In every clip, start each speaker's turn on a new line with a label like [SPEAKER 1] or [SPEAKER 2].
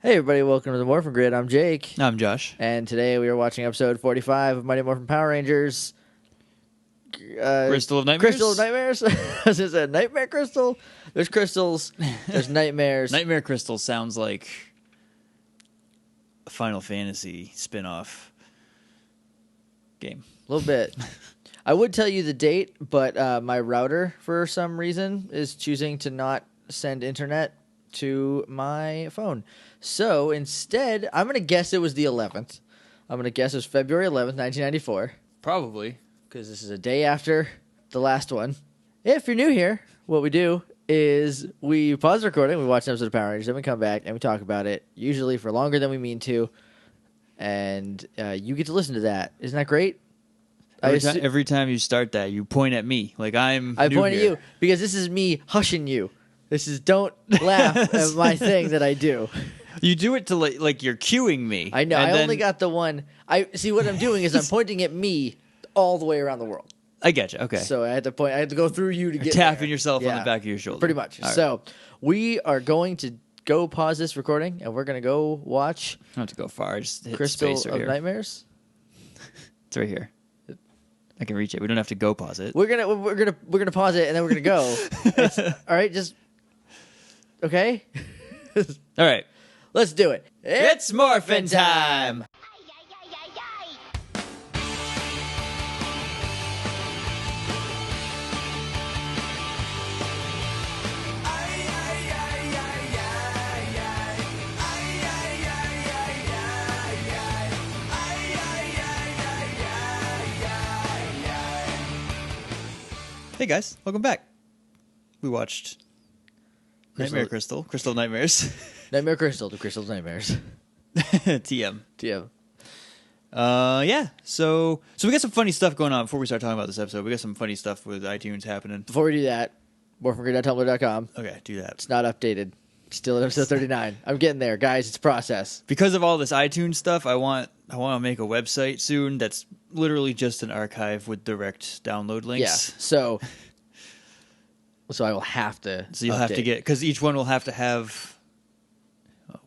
[SPEAKER 1] Hey everybody, welcome to the Morphin Grid. I'm Jake.
[SPEAKER 2] I'm Josh.
[SPEAKER 1] And today we are watching episode 45 of Mighty Morphin Power Rangers.
[SPEAKER 2] Crystal of Nightmares?
[SPEAKER 1] Crystal of Nightmares? Is this a nightmare crystal? There's crystals. There's nightmares.
[SPEAKER 2] Nightmare Crystal sounds like a Final Fantasy spin-off game.
[SPEAKER 1] A little bit. I would tell you the date, but my router, for some reason, is choosing to not send internet to my phone. So instead, I'm going to guess it was the 11th. I'm going to guess it was February 11th, 1994.
[SPEAKER 2] Probably.
[SPEAKER 1] Because this is a day after the last one. If you're new here, what we do is we pause the recording, we watch an episode of Power Rangers, then we come back and we talk about it, usually for longer than we mean to. And you get to listen to that. Isn't that great?
[SPEAKER 2] Every time you start that, you point at me. Like I
[SPEAKER 1] point at you because this is me hushing you. This is don't laugh at my thing that I do.
[SPEAKER 2] You do it to like you're cueing me.
[SPEAKER 1] I know. I only got the one. I see what I'm doing is I'm pointing at me all the way around the world.
[SPEAKER 2] I get you. Okay.
[SPEAKER 1] So I had to point. I had to go through you to get
[SPEAKER 2] tapping
[SPEAKER 1] there.
[SPEAKER 2] yourself on the back of your shoulder.
[SPEAKER 1] Pretty much.
[SPEAKER 2] All
[SPEAKER 1] so we are going to go pause this recording and we're going to go watch.
[SPEAKER 2] I don't have to go far. I just hit
[SPEAKER 1] Crystal
[SPEAKER 2] space right
[SPEAKER 1] of
[SPEAKER 2] here.
[SPEAKER 1] Nightmares.
[SPEAKER 2] It's right here. I can reach it. We don't have to go pause it.
[SPEAKER 1] We're gonna pause it and then we're gonna go. All right, just okay.
[SPEAKER 2] All right,
[SPEAKER 1] let's do it.
[SPEAKER 2] It's Morphin time. Hey guys, welcome back. We watched Nightmare Crystal of Nightmares.
[SPEAKER 1] Nightmare Crystal, the Crystal of Nightmares.
[SPEAKER 2] TM. Yeah. So we got some funny stuff going on before we start talking about this episode. We got some funny stuff with iTunes happening.
[SPEAKER 1] Before we do that, morphingrid.tumblr.com.
[SPEAKER 2] Okay, do that.
[SPEAKER 1] It's not updated. It's still at episode 39. I'm getting there, guys. It's a process.
[SPEAKER 2] Because of all this iTunes stuff, I want to make a website soon that's literally just an archive with direct download links.
[SPEAKER 1] Yeah. So I will have to.
[SPEAKER 2] So you'll have to get, because each one will have to have. Oh.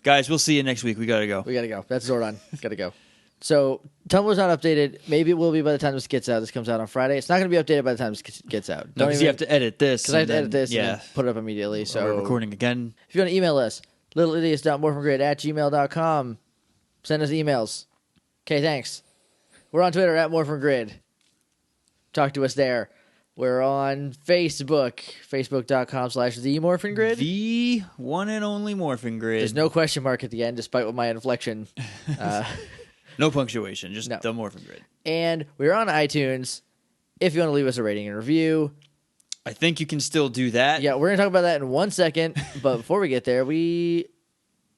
[SPEAKER 2] Guys, we'll see you next week. We gotta go.
[SPEAKER 1] That's Zordon. Gotta go. So Tumblr's not updated. Maybe it will be by the time this gets out. This comes out on Friday. It's not going to be updated by the time this gets out.
[SPEAKER 2] No, because you have to edit this.
[SPEAKER 1] Because I have to edit this and then put it up immediately. So
[SPEAKER 2] we're recording again.
[SPEAKER 1] If you want to email us, littleidiots.morphingrid@gmail.com. Send us emails. Okay, thanks. We're on Twitter @morphingrid. Talk to us there. We're on Facebook, facebook.com/themorphingrid.
[SPEAKER 2] The one and only Morphin Grid.
[SPEAKER 1] There's no question mark at the end, despite what my inflection.
[SPEAKER 2] No punctuation, just the Morphin Grid.
[SPEAKER 1] And we're on iTunes. If you want to leave us a rating and review.
[SPEAKER 2] I think you can still do that.
[SPEAKER 1] Yeah, we're going to talk about that in 1 second. But before we get there, we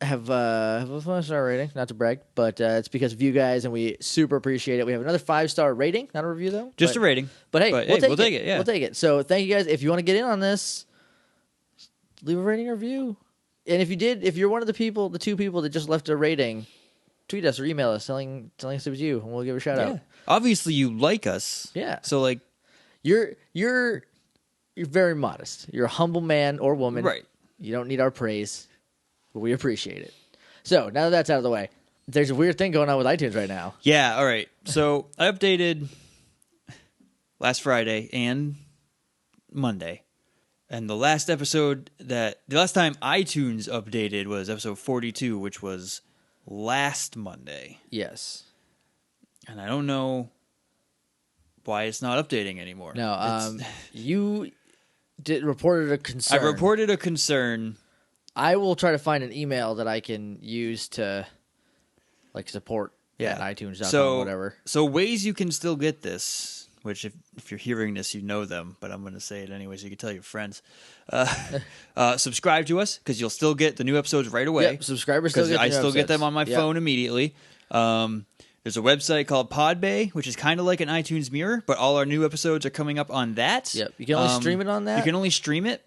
[SPEAKER 1] have a 5-star rating. Not to brag, but it's because of you guys, and we super appreciate it. We have another 5-star rating. Not a review, though.
[SPEAKER 2] Just a rating.
[SPEAKER 1] But hey, we'll take it.
[SPEAKER 2] Yeah.
[SPEAKER 1] We'll take it. So thank you guys. If you want to get in on this, leave a rating or review. And if you're one of the two people that just left a rating, tweet us or email us telling us it was you, and we'll give a shout out.
[SPEAKER 2] Obviously, you like us.
[SPEAKER 1] Yeah.
[SPEAKER 2] So like,
[SPEAKER 1] you're very modest. You're a humble man or woman.
[SPEAKER 2] Right.
[SPEAKER 1] You don't need our praise, but we appreciate it. So now that that's out of the way, there's a weird thing going on with iTunes right now.
[SPEAKER 2] Yeah. All right. So I updated last Friday and Monday. And the last time iTunes updated was episode 42, which was last Monday.
[SPEAKER 1] Yes.
[SPEAKER 2] And I don't know why it's not updating anymore.
[SPEAKER 1] No, you reported a concern.
[SPEAKER 2] I reported a concern.
[SPEAKER 1] I will try to find an email that I can use to support at iTunes.com or whatever.
[SPEAKER 2] So ways you can still get this, which if you're hearing this, you know them, but I'm going to say it anyway so you can tell your friends. Subscribe to us because you'll still get the new episodes right away.
[SPEAKER 1] Yep, subscribers still get the new
[SPEAKER 2] I still get
[SPEAKER 1] episodes.
[SPEAKER 2] them on my phone immediately. There's a website called Podbay, which is kind of like an iTunes Mirror, but all our new episodes are coming up on that.
[SPEAKER 1] Yep, you can only stream it on that.
[SPEAKER 2] You can only stream it,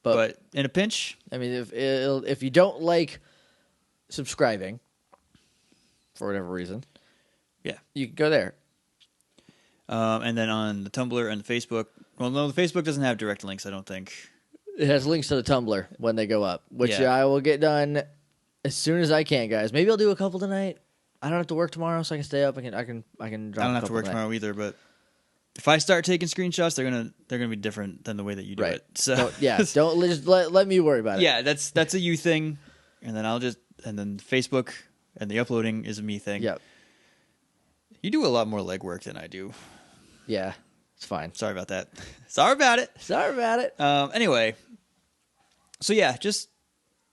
[SPEAKER 2] but in a pinch.
[SPEAKER 1] I mean, if you don't like subscribing for whatever reason, you can go there.
[SPEAKER 2] And then on the Tumblr and the Facebook. Well, no, the Facebook doesn't have direct links, I don't think.
[SPEAKER 1] It has links to the Tumblr when they go up, which
[SPEAKER 2] Yeah.
[SPEAKER 1] I will get done As soon as I can, guys. Maybe I'll do a couple tonight. I don't have to work tomorrow, so I can stay up. I can drop.
[SPEAKER 2] I don't have to work tomorrow either, but if I start taking screenshots, they're gonna be different than the way that you do it. So
[SPEAKER 1] don't just let me worry about it.
[SPEAKER 2] Yeah, that's a you thing, and then Facebook and the uploading is a me thing.
[SPEAKER 1] Yep.
[SPEAKER 2] You do a lot more legwork than I do.
[SPEAKER 1] Yeah, it's fine.
[SPEAKER 2] Sorry about that. Sorry about it. Anyway, so yeah, just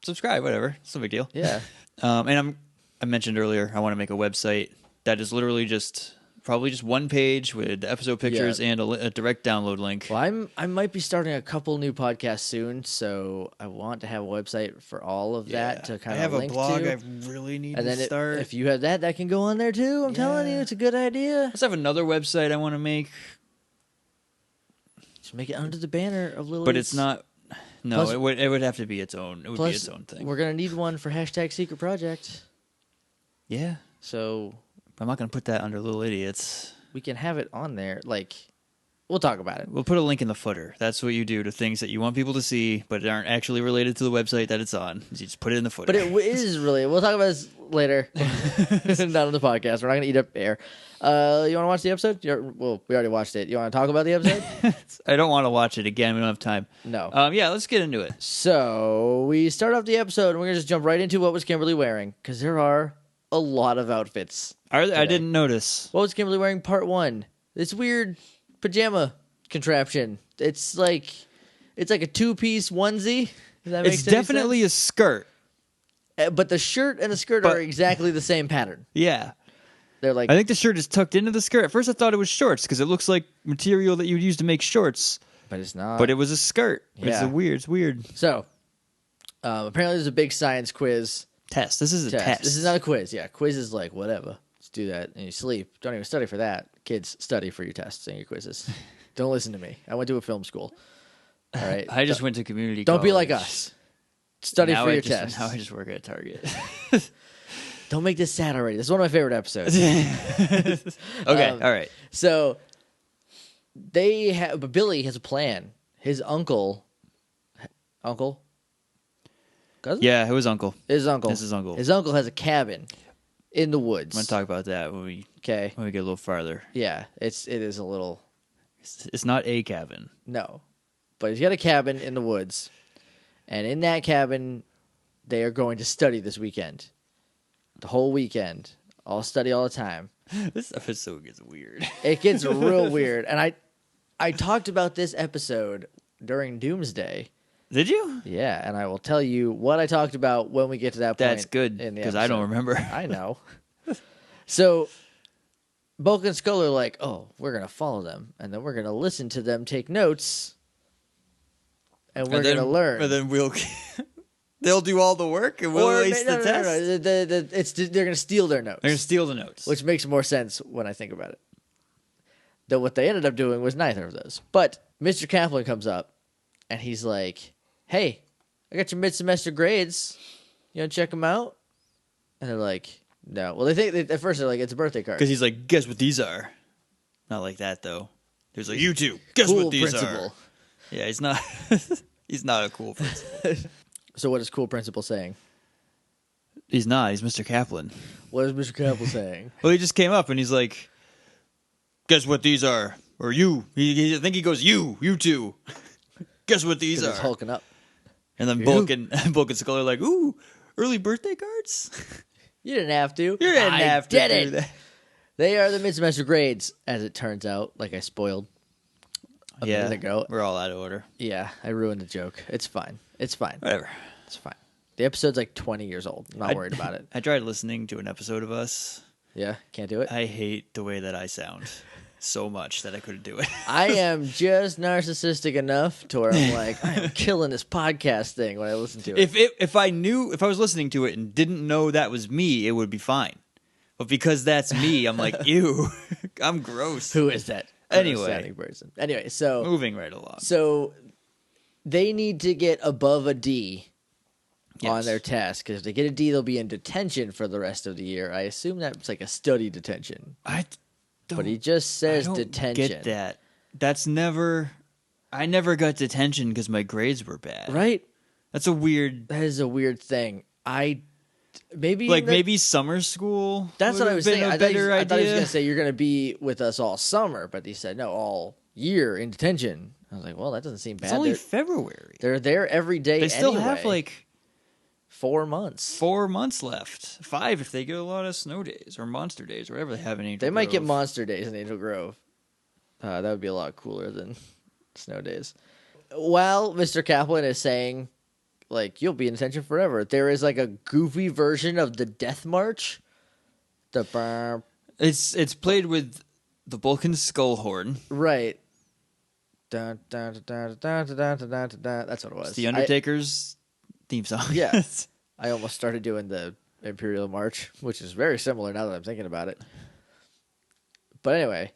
[SPEAKER 2] subscribe. Whatever, it's no big deal.
[SPEAKER 1] Yeah.
[SPEAKER 2] And I mentioned earlier I want to make a website that is literally probably just one page with the episode pictures and a direct download link.
[SPEAKER 1] Well, I might be starting a couple new podcasts soon, so I want to have a website for all of that to kind of link to.
[SPEAKER 2] I have a blog I really need to start.
[SPEAKER 1] If you have that can go on there too. I'm telling you, it's a good idea.
[SPEAKER 2] I also have another website I want to make.
[SPEAKER 1] Just make it under the banner of Lily's.
[SPEAKER 2] But it's not. No, plus, it would have to be its own. It would be its own thing.
[SPEAKER 1] We're gonna need one for #Secret Project.
[SPEAKER 2] Yeah.
[SPEAKER 1] So
[SPEAKER 2] I'm not gonna put that under Little Idiots.
[SPEAKER 1] We can have it on there. Like, we'll talk about it.
[SPEAKER 2] We'll put a link in the footer. That's what you do to things that you want people to see, but aren't actually related to the website that it's on. You just put it in the footer.
[SPEAKER 1] But it is really. We'll talk about this later. Not on the podcast. We're not gonna eat up air. You want to watch the episode? Well, we already watched it. You want to talk about the episode?
[SPEAKER 2] I don't want to watch it again. We don't have time.
[SPEAKER 1] No.
[SPEAKER 2] Yeah, let's get into it.
[SPEAKER 1] So we start off the episode, and we're gonna just jump right into what was Kimberly wearing, because there are a lot of outfits.
[SPEAKER 2] I didn't notice.
[SPEAKER 1] What was Kimberly wearing? Part 1. This weird pajama contraption. It's like a 2-piece onesie.
[SPEAKER 2] It's definitely a skirt.
[SPEAKER 1] But the shirt and the skirt are exactly the same pattern.
[SPEAKER 2] Yeah.
[SPEAKER 1] They're like,
[SPEAKER 2] I think the shirt is tucked into the skirt. At first I thought it was shorts because it looks like material that you would use to make shorts.
[SPEAKER 1] But it's not.
[SPEAKER 2] But it was a skirt.
[SPEAKER 1] Yeah.
[SPEAKER 2] It's weird.
[SPEAKER 1] So, apparently there's a big science quiz.
[SPEAKER 2] Test. This is a test.
[SPEAKER 1] This is not a quiz. Yeah, quiz is like, whatever. Let's do that. And you sleep. Don't even study for that. Kids, study for your tests and your quizzes. Don't listen to me. I went to a film school. All right.
[SPEAKER 2] I just went to community
[SPEAKER 1] college. Don't be
[SPEAKER 2] college.
[SPEAKER 1] like us. Study for your tests.
[SPEAKER 2] Now I just work at Target.
[SPEAKER 1] Don't make this sad already. This is one of my favorite episodes.
[SPEAKER 2] Okay, all right.
[SPEAKER 1] So but Billy has a plan. His uncle, cousin?
[SPEAKER 2] Yeah, it was uncle.
[SPEAKER 1] His uncle.
[SPEAKER 2] This is uncle.
[SPEAKER 1] His uncle has a cabin in the woods.
[SPEAKER 2] I'm gonna talk about that when we get a little farther.
[SPEAKER 1] Yeah, it is a little.
[SPEAKER 2] It's not a cabin.
[SPEAKER 1] No, but he's got a cabin in the woods, and in that cabin, they are going to study this weekend, the whole weekend. All study all the time.
[SPEAKER 2] This episode gets weird.
[SPEAKER 1] It gets real weird, and I talked about this episode during Doomsday.
[SPEAKER 2] Did you?
[SPEAKER 1] Yeah, and I will tell you what I talked about when we get to that point.
[SPEAKER 2] That's good, because I don't remember.
[SPEAKER 1] I know. So, Bulk and Skull are like, oh, we're going to follow them, and then we're going to listen to them take notes, and we're going to learn.
[SPEAKER 2] And then they'll do all the work, and we'll ace the test?
[SPEAKER 1] No. They're going to steal their notes.
[SPEAKER 2] They're going to steal the notes.
[SPEAKER 1] Which makes more sense when I think about it. Though what they ended up doing was neither of those. But Mr. Kaplan comes up, and he's like, hey, I got your mid-semester grades. You want to check them out? And they're like, no. Well, at first they're like, it's a birthday card.
[SPEAKER 2] Because he's like, guess what these are? Not like that, though. He's like, you two, guess
[SPEAKER 1] cool
[SPEAKER 2] what these
[SPEAKER 1] principal.
[SPEAKER 2] are? Yeah, he's not he's not a cool principal.
[SPEAKER 1] So what is cool principal saying?
[SPEAKER 2] He's not. He's Mr. Kaplan.
[SPEAKER 1] What is Mr. Kaplan saying?
[SPEAKER 2] Well, he just came up, and he's like, guess what these are? Or you. I think he goes, you two. Guess what these are?
[SPEAKER 1] He's hulking up.
[SPEAKER 2] And then Bulk and Skull are like, ooh, early birthday cards?
[SPEAKER 1] You didn't have to.
[SPEAKER 2] You didn't have to do that.
[SPEAKER 1] They are the mid-semester grades, as it turns out, like I spoiled a minute ago.
[SPEAKER 2] We're all out of order.
[SPEAKER 1] Yeah, I ruined the joke. It's fine.
[SPEAKER 2] Whatever.
[SPEAKER 1] It's fine. The episode's like 20 years old. I'm not worried about it.
[SPEAKER 2] I tried listening to an episode of us.
[SPEAKER 1] Yeah, can't do it?
[SPEAKER 2] I hate the way that I sound so much that I couldn't do it.
[SPEAKER 1] I am just narcissistic enough to where I'm like, I am killing this podcast thing when I listen to it.
[SPEAKER 2] If I was listening to it and didn't know that was me, it would be fine. But because that's me, I'm like, ew, I'm gross.
[SPEAKER 1] Who is that?
[SPEAKER 2] Anyway.
[SPEAKER 1] Person. Anyway, so
[SPEAKER 2] moving right along.
[SPEAKER 1] So they need to get above a D on their test, because if they get a D, they'll be in detention for the rest of the year. I assume that's like a study detention. But he just says detention.
[SPEAKER 2] Get that? I never got detention because my grades were bad.
[SPEAKER 1] Right?
[SPEAKER 2] That is a weird
[SPEAKER 1] thing. I Maybe
[SPEAKER 2] Like maybe summer school.
[SPEAKER 1] That's what I was saying.
[SPEAKER 2] A
[SPEAKER 1] I
[SPEAKER 2] better
[SPEAKER 1] thought he was
[SPEAKER 2] idea.
[SPEAKER 1] going to say you're going to be with us all summer, but he said no, all year in detention. I was like, well, that doesn't seem bad.
[SPEAKER 2] It's only February.
[SPEAKER 1] They're there every day.
[SPEAKER 2] They still
[SPEAKER 1] anyway.
[SPEAKER 2] have like
[SPEAKER 1] 4 months.
[SPEAKER 2] 4 months left. 5 if they get a lot of snow days or monster days or whatever they have in Angel
[SPEAKER 1] They
[SPEAKER 2] Grove.
[SPEAKER 1] might get monster days in Angel Grove. That would be a lot cooler than snow days. While Mr. Kaplan is saying, like, you'll be in detention forever, there is like a goofy version of the Death March.
[SPEAKER 2] It's played with the Vulcan skull horn.
[SPEAKER 1] Right. Dun, dun, dun, dun, dun, dun, dun, dun, dun. That's what it was.
[SPEAKER 2] It's the Undertaker's theme song.
[SPEAKER 1] Yeah. I almost started doing the Imperial March, which is very similar now that I'm thinking about it. But anyway,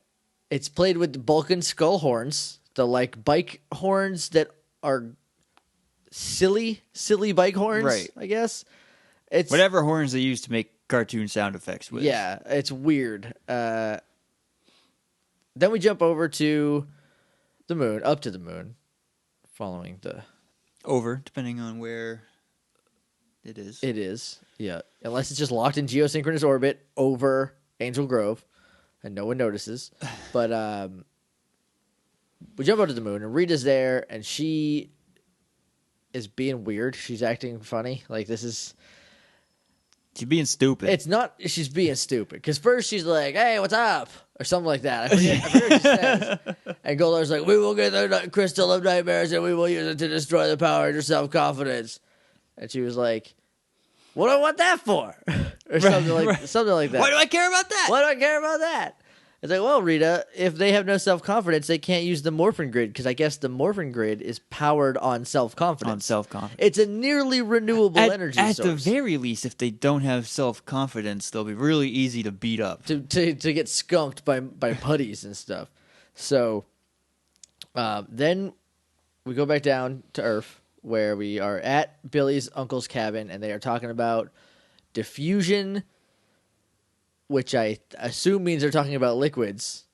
[SPEAKER 1] it's played with the Vulcan skull horns, the like bike horns that are silly bike horns,
[SPEAKER 2] Right.
[SPEAKER 1] I guess. It's
[SPEAKER 2] Whatever horns they use to make cartoon sound effects with.
[SPEAKER 1] Yeah, it's weird. Then we jump over to the moon, up to the moon, following the...
[SPEAKER 2] Over, depending on where it is.
[SPEAKER 1] It is, yeah. Unless it's just locked in geosynchronous orbit over Angel Grove, and no one notices. But we jump out to the moon, and Rita's there, and she is being weird. She's acting funny. Like, this is...
[SPEAKER 2] She's being stupid.
[SPEAKER 1] It's not she's being stupid. Because first she's like, hey, what's up? Or something like that. I forget what she says. And Goldar's like, we will get the crystal of nightmares and we will use it to destroy the power of your self-confidence. And she was like, what do I want that for? Or something like that.
[SPEAKER 2] Why do I care about that?
[SPEAKER 1] Why do I care about that? It's like, well, Rita, if they have no self-confidence, they can't use the Morphin grid, because I guess the Morphin grid is powered on self-confidence.
[SPEAKER 2] On self-confidence.
[SPEAKER 1] It's a nearly renewable energy source.
[SPEAKER 2] At the very least, if they don't have self-confidence, they'll be really easy to beat up.
[SPEAKER 1] To get skunked by putties and stuff. So then we go back down to Earth, where we are at Billy's uncle's cabin, and they are talking about diffusion, which I assume means they're talking about liquids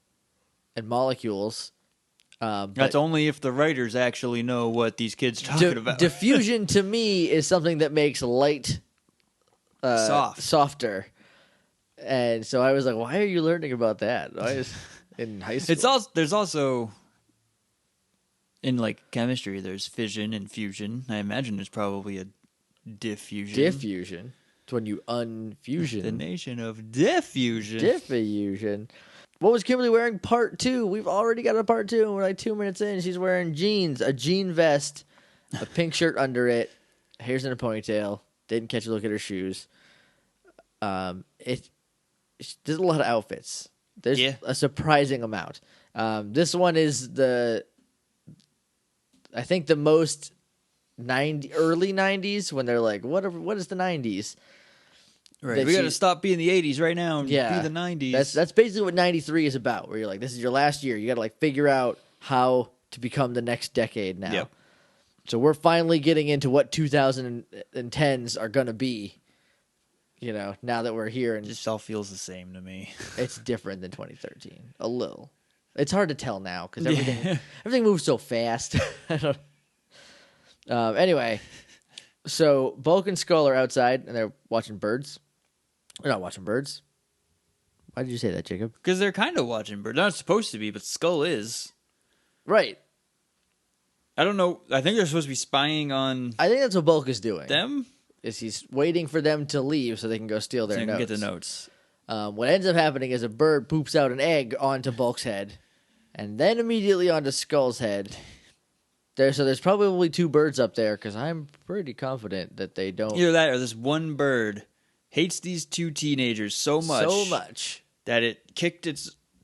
[SPEAKER 1] and molecules.
[SPEAKER 2] That's only if the writers actually know what these kids are talking about.
[SPEAKER 1] Diffusion to me is something that makes light softer. And so I was like, why are you learning about that? In high school.
[SPEAKER 2] There's also, in like chemistry, there's fission and fusion. I imagine there's probably a diffusion.
[SPEAKER 1] Diffusion. It's when you unfusion.
[SPEAKER 2] The nation of diffusion.
[SPEAKER 1] Diffusion. What was Kimberly wearing? Part 2. We've already got a part 2, and we're like 2 minutes in. She's wearing jeans, a jean vest, a pink shirt under it, hair's in a ponytail. Didn't catch a look at her shoes. There's a lot of outfits. There's a surprising amount. This one is I think the most early 90s, when they're like, what is the 90s?
[SPEAKER 2] Right. We got to stop being the 80s right now and be the 90s.
[SPEAKER 1] That's basically what 93 is about, where you're like, this is your last year. You got to like figure out how to become the next decade now.
[SPEAKER 2] Yep.
[SPEAKER 1] So we're finally getting into what 2010s are going to be, now that we're here. And
[SPEAKER 2] it just all feels the same to me.
[SPEAKER 1] It's different than 2013. A little. It's hard to tell now because everything moves so fast. Anyway, so Bulk and Skull are outside, and they're watching birds. They're not watching birds. Why did you say that, Jacob?
[SPEAKER 2] Because they're kind of watching birds. They're not supposed to be, but Skull is.
[SPEAKER 1] Right.
[SPEAKER 2] I don't know. I think they're supposed to be spying on
[SPEAKER 1] I think that's what Bulk is doing.
[SPEAKER 2] them.
[SPEAKER 1] Is he's waiting for them to leave so they can go steal their
[SPEAKER 2] So you
[SPEAKER 1] notes.
[SPEAKER 2] can get the notes.
[SPEAKER 1] What ends up happening is a bird poops out an egg onto Bulk's head, and then immediately onto Skull's head. So there's probably 2 birds up there, because I'm pretty confident that they don't...
[SPEAKER 2] Either that or this one bird hates these 2 teenagers so much that it kicked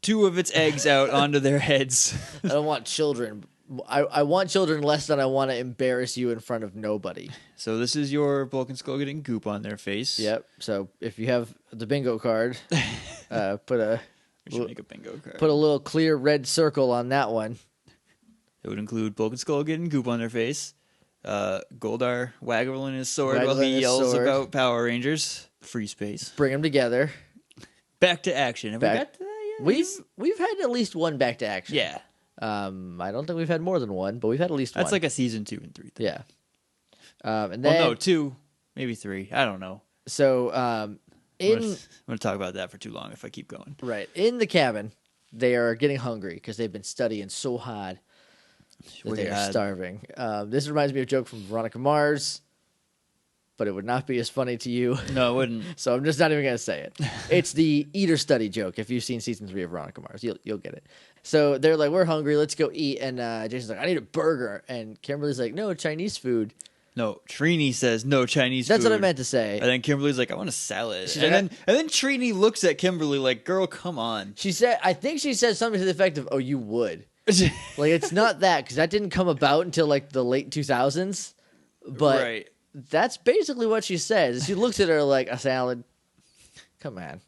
[SPEAKER 2] 2 of its eggs out onto their heads.
[SPEAKER 1] I don't want children. I want children less than I want to embarrass you in front of nobody.
[SPEAKER 2] So this is your Bulk and Skull getting goop on their face.
[SPEAKER 1] Yep. So if you have the bingo card,
[SPEAKER 2] We should make a bingo card.
[SPEAKER 1] put a little clear red circle on that one.
[SPEAKER 2] It would include Bulk and Skull getting goop on their face, Goldar waggling his sword while he yells about Power Rangers, free space.
[SPEAKER 1] Bring them together.
[SPEAKER 2] Back to action. Have we got to that yet?
[SPEAKER 1] We've had at least one back to action.
[SPEAKER 2] Yeah.
[SPEAKER 1] I don't think we've had more than one, but we've had at least one.
[SPEAKER 2] That's like a season 2 and 3 thing.
[SPEAKER 1] Yeah. And then...
[SPEAKER 2] Well, no, 2, maybe 3. I don't know.
[SPEAKER 1] So
[SPEAKER 2] I'm going to talk about that for too long if I keep going.
[SPEAKER 1] right in the cabin, they are getting hungry because they've been studying so hard that they are starving. This reminds me of a joke from Veronica Mars, but it would not be as funny to you.
[SPEAKER 2] No, it wouldn't.
[SPEAKER 1] So I'm just not even going to say it. It's the eater study joke. If you've seen season 3 of Veronica Mars, you'll get it. So they're like, we're hungry, let's go eat. And Jason's like, I need a burger. And Kimberly's like, no, Chinese food.
[SPEAKER 2] No, Trini says no Chinese
[SPEAKER 1] That's
[SPEAKER 2] food.
[SPEAKER 1] what I meant to say.
[SPEAKER 2] And then Kimberly's like, I want a salad.
[SPEAKER 1] She's
[SPEAKER 2] And
[SPEAKER 1] like,
[SPEAKER 2] then Trini looks at Kimberly like, girl, come on.
[SPEAKER 1] I think she said something to the effect of, oh, you would. Like, it's not that, because that didn't come about until like the late 2000s. But
[SPEAKER 2] right.
[SPEAKER 1] That's basically what she says. She looks at her like, a salad? Come on.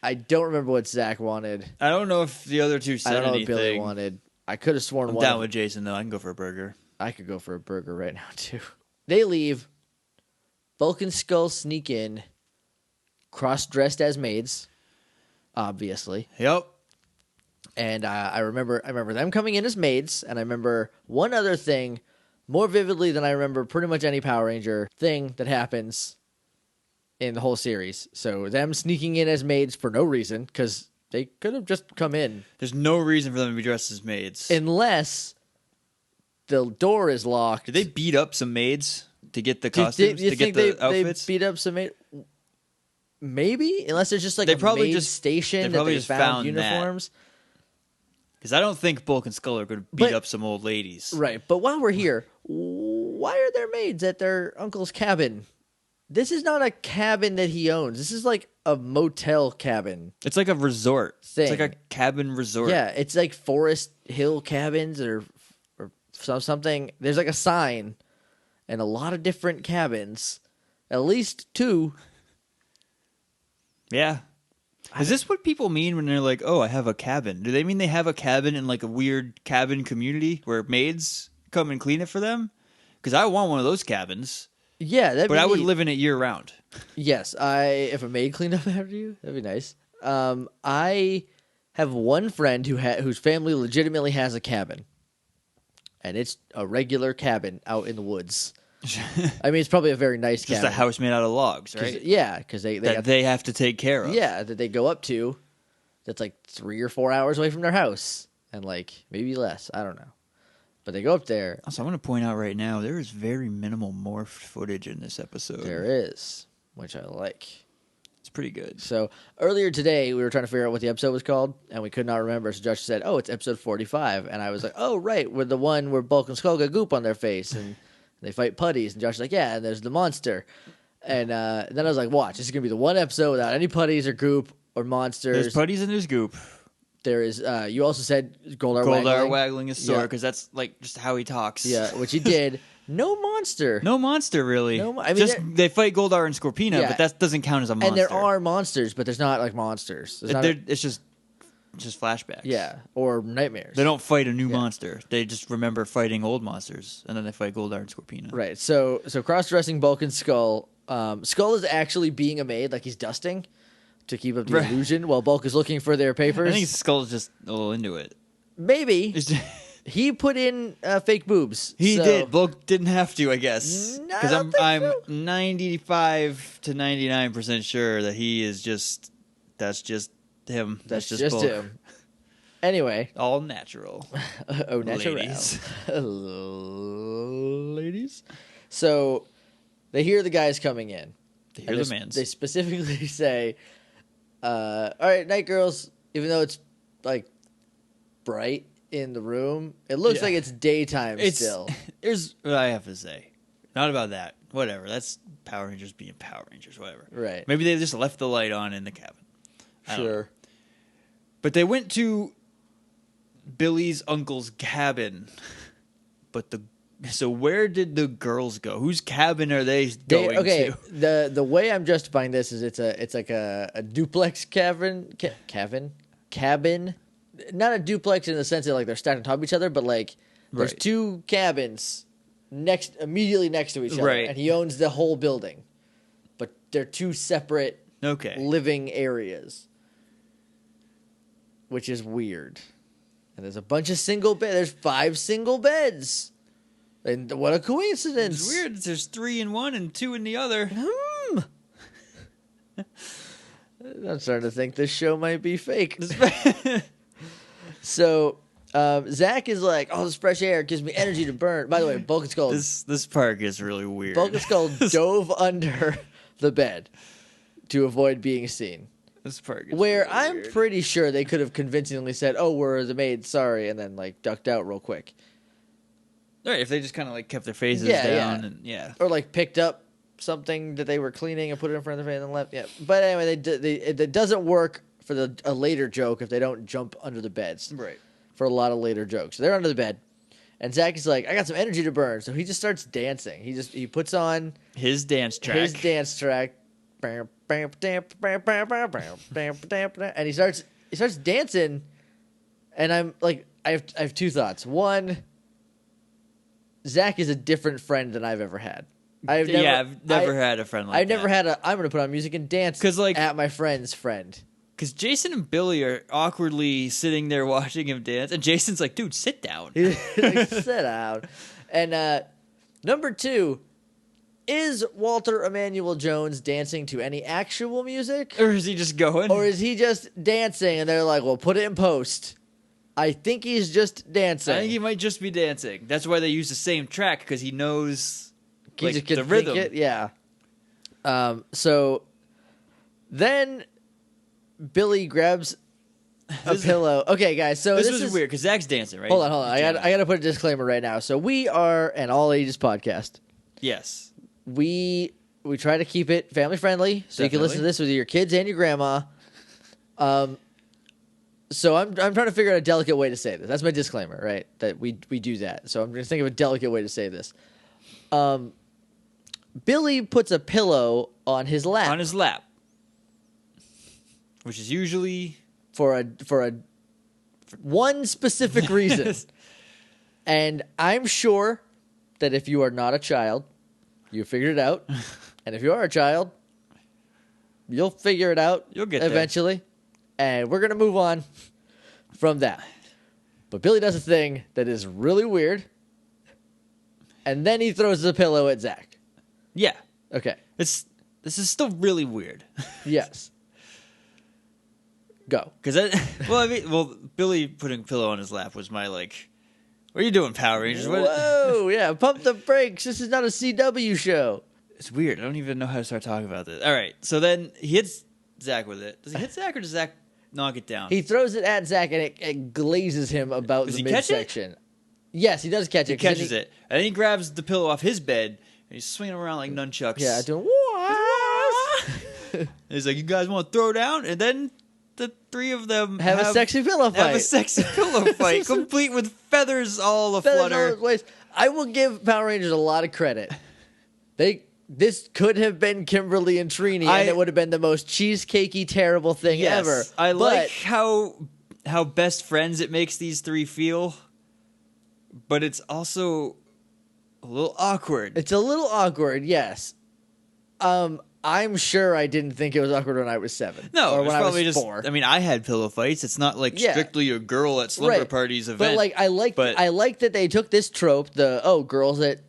[SPEAKER 1] I don't remember what Zach wanted.
[SPEAKER 2] I don't know if the other two said anything.
[SPEAKER 1] I don't know what Billy wanted. I could have sworn
[SPEAKER 2] I'm down with Jason, though. I can go for a burger.
[SPEAKER 1] I could go for a burger right now, too. They leave. Bulk and Skull sneak in, cross-dressed as maids, obviously.
[SPEAKER 2] Yep.
[SPEAKER 1] And I remember them coming in as maids, and I remember one other thing more vividly than I remember pretty much any Power Ranger thing that happens in the whole series. So them sneaking in as maids for no reason, because they could have just come in.
[SPEAKER 2] There's no reason for them to be dressed as maids.
[SPEAKER 1] Unless the door is locked.
[SPEAKER 2] Did they beat up some maids to get the costumes, to get the outfits?
[SPEAKER 1] They beat up some maids? Maybe? Unless there's just like
[SPEAKER 2] they
[SPEAKER 1] a
[SPEAKER 2] probably
[SPEAKER 1] maid
[SPEAKER 2] just,
[SPEAKER 1] station
[SPEAKER 2] they
[SPEAKER 1] that they
[SPEAKER 2] just
[SPEAKER 1] found uniforms.
[SPEAKER 2] Because I don't think Bulk and Skull are going to beat up some old ladies.
[SPEAKER 1] Right, but while we're here, why are there maids at their uncle's cabin? This is not a cabin that he owns. This is like a motel cabin.
[SPEAKER 2] It's like a resort
[SPEAKER 1] thing.
[SPEAKER 2] It's like a cabin resort.
[SPEAKER 1] Yeah, it's like Forest Hill cabins or something. There's like a sign and a lot of different cabins. At least 2.
[SPEAKER 2] Yeah. Is this what people mean when they're like, oh, I have a cabin? Do they mean they have a cabin in like a weird cabin community where maids come and clean it for them? Because I want one of those cabins.
[SPEAKER 1] Yeah,
[SPEAKER 2] but I would live in it year round.
[SPEAKER 1] Yes, if a maid cleaned up after you, that'd be nice. I have one friend whose family legitimately has a cabin, and it's a regular cabin out in the woods. I mean, it's probably a very nice cabin.
[SPEAKER 2] Just a house made out of logs, right?
[SPEAKER 1] Yeah, because they
[SPEAKER 2] have to take care of.
[SPEAKER 1] Yeah, that they go up to. That's like 3 or 4 hours away from their house, and like maybe less. I don't know. But they go up there.
[SPEAKER 2] Also, I want to point out right now, there is very minimal morphed footage in this episode.
[SPEAKER 1] There is, which I like.
[SPEAKER 2] It's pretty good.
[SPEAKER 1] So earlier today, we were trying to figure out what the episode was called, and we could not remember. So Josh said, oh, it's episode 45. And I was like, oh, right. We're the one where Bulk and Skull got goop on their face, and they fight putties. And Josh was like, yeah, and there's the monster. And then I was like, watch. This is going to be the one episode without any putties or goop or monsters.
[SPEAKER 2] There's putties and there's goop.
[SPEAKER 1] There is. You also said Goldar
[SPEAKER 2] waggling his sword because that's like just how he talks.
[SPEAKER 1] Yeah, which he did. No monster.
[SPEAKER 2] No monster, really.
[SPEAKER 1] I mean,
[SPEAKER 2] they fight Goldar and Scorpina, but that doesn't count as a monster.
[SPEAKER 1] And there are monsters, but there's not like monsters.
[SPEAKER 2] It's just flashbacks.
[SPEAKER 1] Yeah, or nightmares.
[SPEAKER 2] They don't fight a new monster. They just remember fighting old monsters, and then they fight Goldar and Scorpina.
[SPEAKER 1] Right. So cross-dressing Bulk and Skull. Skull is actually being a maid, like he's dusting to keep up the illusion, while Bulk is looking for their papers.
[SPEAKER 2] I think Skull's just a little into it.
[SPEAKER 1] Maybe. He put in fake boobs.
[SPEAKER 2] He did. Bulk didn't have to, I guess. Because I'm 95 to 99% sure that he is just. That's just him.
[SPEAKER 1] That's just
[SPEAKER 2] Bulk.
[SPEAKER 1] him. Anyway.
[SPEAKER 2] All natural.
[SPEAKER 1] Oh, natural.
[SPEAKER 2] Ladies.
[SPEAKER 1] Ladies. So they hear the guys coming in.
[SPEAKER 2] They hear the mans.
[SPEAKER 1] They specifically say, all right, night girls, even though it's like bright in the room, it looks like it's daytime still.
[SPEAKER 2] Here's what I have to say. Not about that. Whatever. That's Power Rangers being Power Rangers, whatever.
[SPEAKER 1] Right.
[SPEAKER 2] Maybe they just left the light on in the cabin.
[SPEAKER 1] Sure.
[SPEAKER 2] But they went to Billy's uncle's cabin. So where did the girls go? Whose cabin are they going to?
[SPEAKER 1] The way I'm justifying this is it's like a duplex cabin. Not a duplex in the sense that like they're stacked on top of each other, but like there's 2 cabins immediately next to each other, and he owns the whole building. But they're 2 separate living areas, which is weird. And there's a bunch of single beds. There's 5 single beds. And what a coincidence!
[SPEAKER 2] It's weird. There's 3 in one and 2 in the other.
[SPEAKER 1] I'm starting to think this show might be fake. So Zach is like, "Oh, this fresh air gives me energy to burn." By the way, Bulk and Skull.
[SPEAKER 2] This part gets really weird.
[SPEAKER 1] Bulk and Skull dove under the bed to avoid being seen.
[SPEAKER 2] This part gets
[SPEAKER 1] where
[SPEAKER 2] really
[SPEAKER 1] I'm
[SPEAKER 2] weird.
[SPEAKER 1] pretty sure they could have convincingly said, "Oh, we're the maids, sorry," and then like ducked out real quick.
[SPEAKER 2] All right, if they just kind of like kept their faces down and
[SPEAKER 1] or like picked up something that they were cleaning and put it in front of their face and then left. Yeah, but anyway, it doesn't work for a later joke if they don't jump under the beds.
[SPEAKER 2] Right.
[SPEAKER 1] For a lot of later jokes, so they're under the bed, and Zach is like, "I got some energy to burn," so he just starts dancing. He puts on
[SPEAKER 2] his dance track.
[SPEAKER 1] And he starts dancing, and I'm like, I have two thoughts. One, Zach is a different friend than I've ever had.
[SPEAKER 2] I've never had a friend like that.
[SPEAKER 1] I've never had I'm going to put on music and dance at my friend's friend.
[SPEAKER 2] Because Jason and Billy are awkwardly sitting there watching him dance, and Jason's like, "Dude, sit down."
[SPEAKER 1] Like, sit down. And number two, is Walter Emmanuel Jones dancing to any actual music?
[SPEAKER 2] Or is he just going?
[SPEAKER 1] Or is he just dancing, and they're like, "Well, put it in post." I think he's just dancing.
[SPEAKER 2] I think he might just be dancing. That's why they use the same track, because he knows
[SPEAKER 1] he just the rhythm. Yeah. So then Billy grabs a pillow. Okay, guys. So
[SPEAKER 2] this was weird because Zach's dancing, right?
[SPEAKER 1] Hold on. I got to put a disclaimer right now. So we are an all ages podcast.
[SPEAKER 2] Yes.
[SPEAKER 1] We try to keep it family friendly, so you can listen to this with your kids and your grandma. So I'm trying to figure out a delicate way to say this. That's my disclaimer, right? That we do that. So I'm going to think of a delicate way to say this. Billy puts a pillow on his lap.
[SPEAKER 2] On his lap. Which is usually
[SPEAKER 1] for one specific reason. And I'm sure that if you are not a child, you figured it out. And if you are a child, you'll figure it out.
[SPEAKER 2] You'll get
[SPEAKER 1] eventually. And we're going to move on from that. But Billy does a thing that is really weird. And then he throws the pillow at Zach.
[SPEAKER 2] Yeah.
[SPEAKER 1] Okay.
[SPEAKER 2] This is still really weird.
[SPEAKER 1] Yes. Go.
[SPEAKER 2] Billy putting a pillow on his lap was my like, what are you doing, Power Rangers?
[SPEAKER 1] Whoa, yeah, pump the brakes. This is not a CW show.
[SPEAKER 2] It's weird. I don't even know how to start talking about this. All right, so then he hits Zach with it. Does he hit Zach or does Zach knock it down?
[SPEAKER 1] He throws it at Zach and it glazes him about the midsection. Yes, he does catch it.
[SPEAKER 2] He catches it. And then he grabs the pillow off his bed and he's swinging around like nunchucks.
[SPEAKER 1] Yeah, doing
[SPEAKER 2] He's like, "You guys want to throw down?" And then the three of them
[SPEAKER 1] have a sexy pillow fight.
[SPEAKER 2] Have a sexy pillow fight, complete with feathers all aflutter.
[SPEAKER 1] I will give Power Rangers a lot of credit. This could have been Kimberly and Trini, and it would have been the most cheesecakey, terrible thing ever.
[SPEAKER 2] I like how best friends it makes these three feel, but it's also a little awkward.
[SPEAKER 1] It's a little awkward, yes. I'm sure I didn't think it was awkward when I was 7.
[SPEAKER 2] No,
[SPEAKER 1] or
[SPEAKER 2] it was
[SPEAKER 1] when
[SPEAKER 2] probably
[SPEAKER 1] I was
[SPEAKER 2] just
[SPEAKER 1] 4.
[SPEAKER 2] I mean, I had pillow fights. It's not like strictly a girl at slumber parties event.
[SPEAKER 1] But like, I like that they took this trope, girls at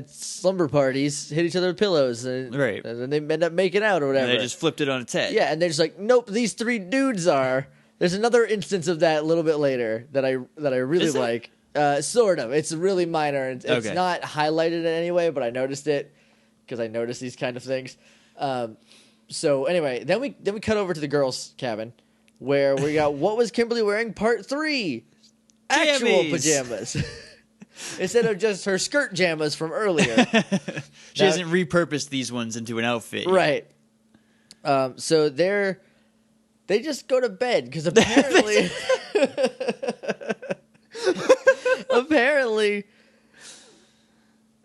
[SPEAKER 1] slumber parties hit each other with pillows, and then they end up making out or whatever.
[SPEAKER 2] And they just flipped it on its head.
[SPEAKER 1] Yeah, and they're just like, nope, these 3 dudes are. There's another instance of that a little bit later that I really like. Sort of. It's really minor. It's not highlighted in any way, but I noticed it because I noticed these kind of things. So anyway, then we cut over to the girls' cabin where we got what was Kimberly wearing? Part 3, actual pajamas instead of just her skirt jammas from earlier.
[SPEAKER 2] She hasn't repurposed these ones into an outfit yet.
[SPEAKER 1] Right. So they just go to bed because apparently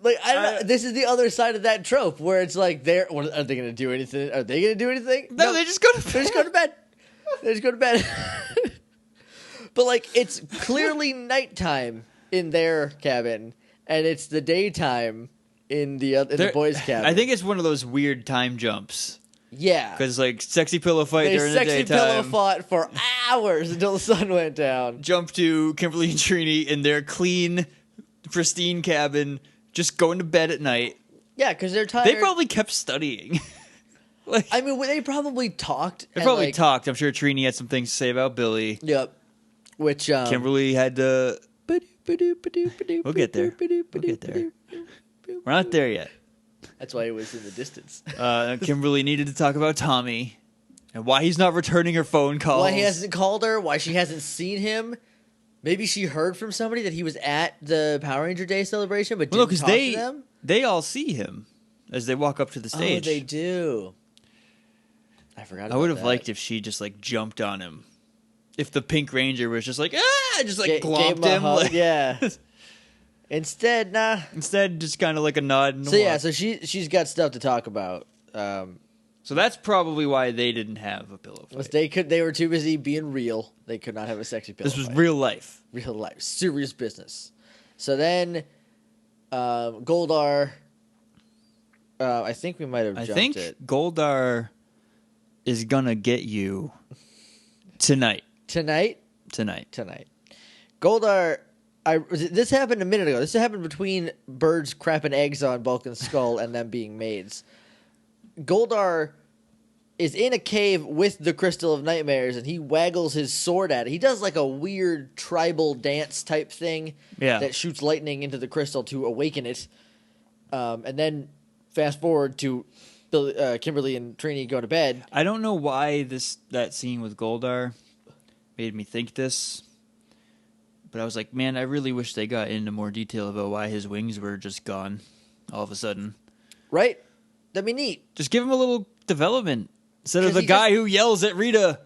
[SPEAKER 1] like, I don't know. This is the other side of that trope where it's like, are they going to do anything? Are they going to do anything?
[SPEAKER 2] No, they just go to bed.
[SPEAKER 1] They just go to bed. They just go to bed. But like, it's clearly nighttime in their cabin, and it's the daytime in the boys' cabin.
[SPEAKER 2] I think it's one of those weird time jumps.
[SPEAKER 1] Yeah.
[SPEAKER 2] Because like sexy pillow fight during the daytime.
[SPEAKER 1] Sexy pillow fought for hours until the sun went down.
[SPEAKER 2] Jump to Kimberly and Trini in their clean, pristine cabin. Just going to bed at night.
[SPEAKER 1] Yeah, because they're tired.
[SPEAKER 2] They probably kept studying. Like,
[SPEAKER 1] I mean, they probably talked.
[SPEAKER 2] They probably talked. I'm sure Trini had some things to say about Billy.
[SPEAKER 1] Yep. Which
[SPEAKER 2] Kimberly had to. We'll get there. We'll get there. We're not there yet.
[SPEAKER 1] That's why it was in the distance.
[SPEAKER 2] Kimberly needed to talk about Tommy and why he's not returning her phone calls.
[SPEAKER 1] Why he hasn't called her. Why she hasn't seen him. Maybe she heard from somebody that he was at the Power Ranger Day celebration, but didn't talk to them.
[SPEAKER 2] They all see him as they walk up to the stage.
[SPEAKER 1] Oh, they do. I forgot about that.
[SPEAKER 2] I would have liked if she just like jumped on him. If the Pink Ranger was just like, just like glomped him.
[SPEAKER 1] Like, yeah. Instead, nah.
[SPEAKER 2] Instead, just kind of like a nod. And
[SPEAKER 1] so she's got stuff to talk about.
[SPEAKER 2] So that's probably why they didn't have a pillow fight.
[SPEAKER 1] They were too busy being real. They could not have a sexy pillow fight.
[SPEAKER 2] This was real life.
[SPEAKER 1] Real life. Serious business. So then, Goldar, I think we might have jumped it.
[SPEAKER 2] I think Goldar is gonna get you tonight.
[SPEAKER 1] Tonight. Goldar, this happened a minute ago. This happened between birds crapping eggs on Vulcan's skull and them being maids. Goldar is in a cave with the Crystal of Nightmares, and he waggles his sword at it. He does like a weird tribal dance type thing that shoots lightning into the crystal to awaken it. And then fast forward to Kimberly and Trini go to bed.
[SPEAKER 2] I don't know why that scene with Goldar made me think this, but I was like, man, I really wish they got into more detail about why his wings were just gone all of a sudden.
[SPEAKER 1] Right? That'd be neat.
[SPEAKER 2] Just give him a little development instead of the guy who yells at Rita.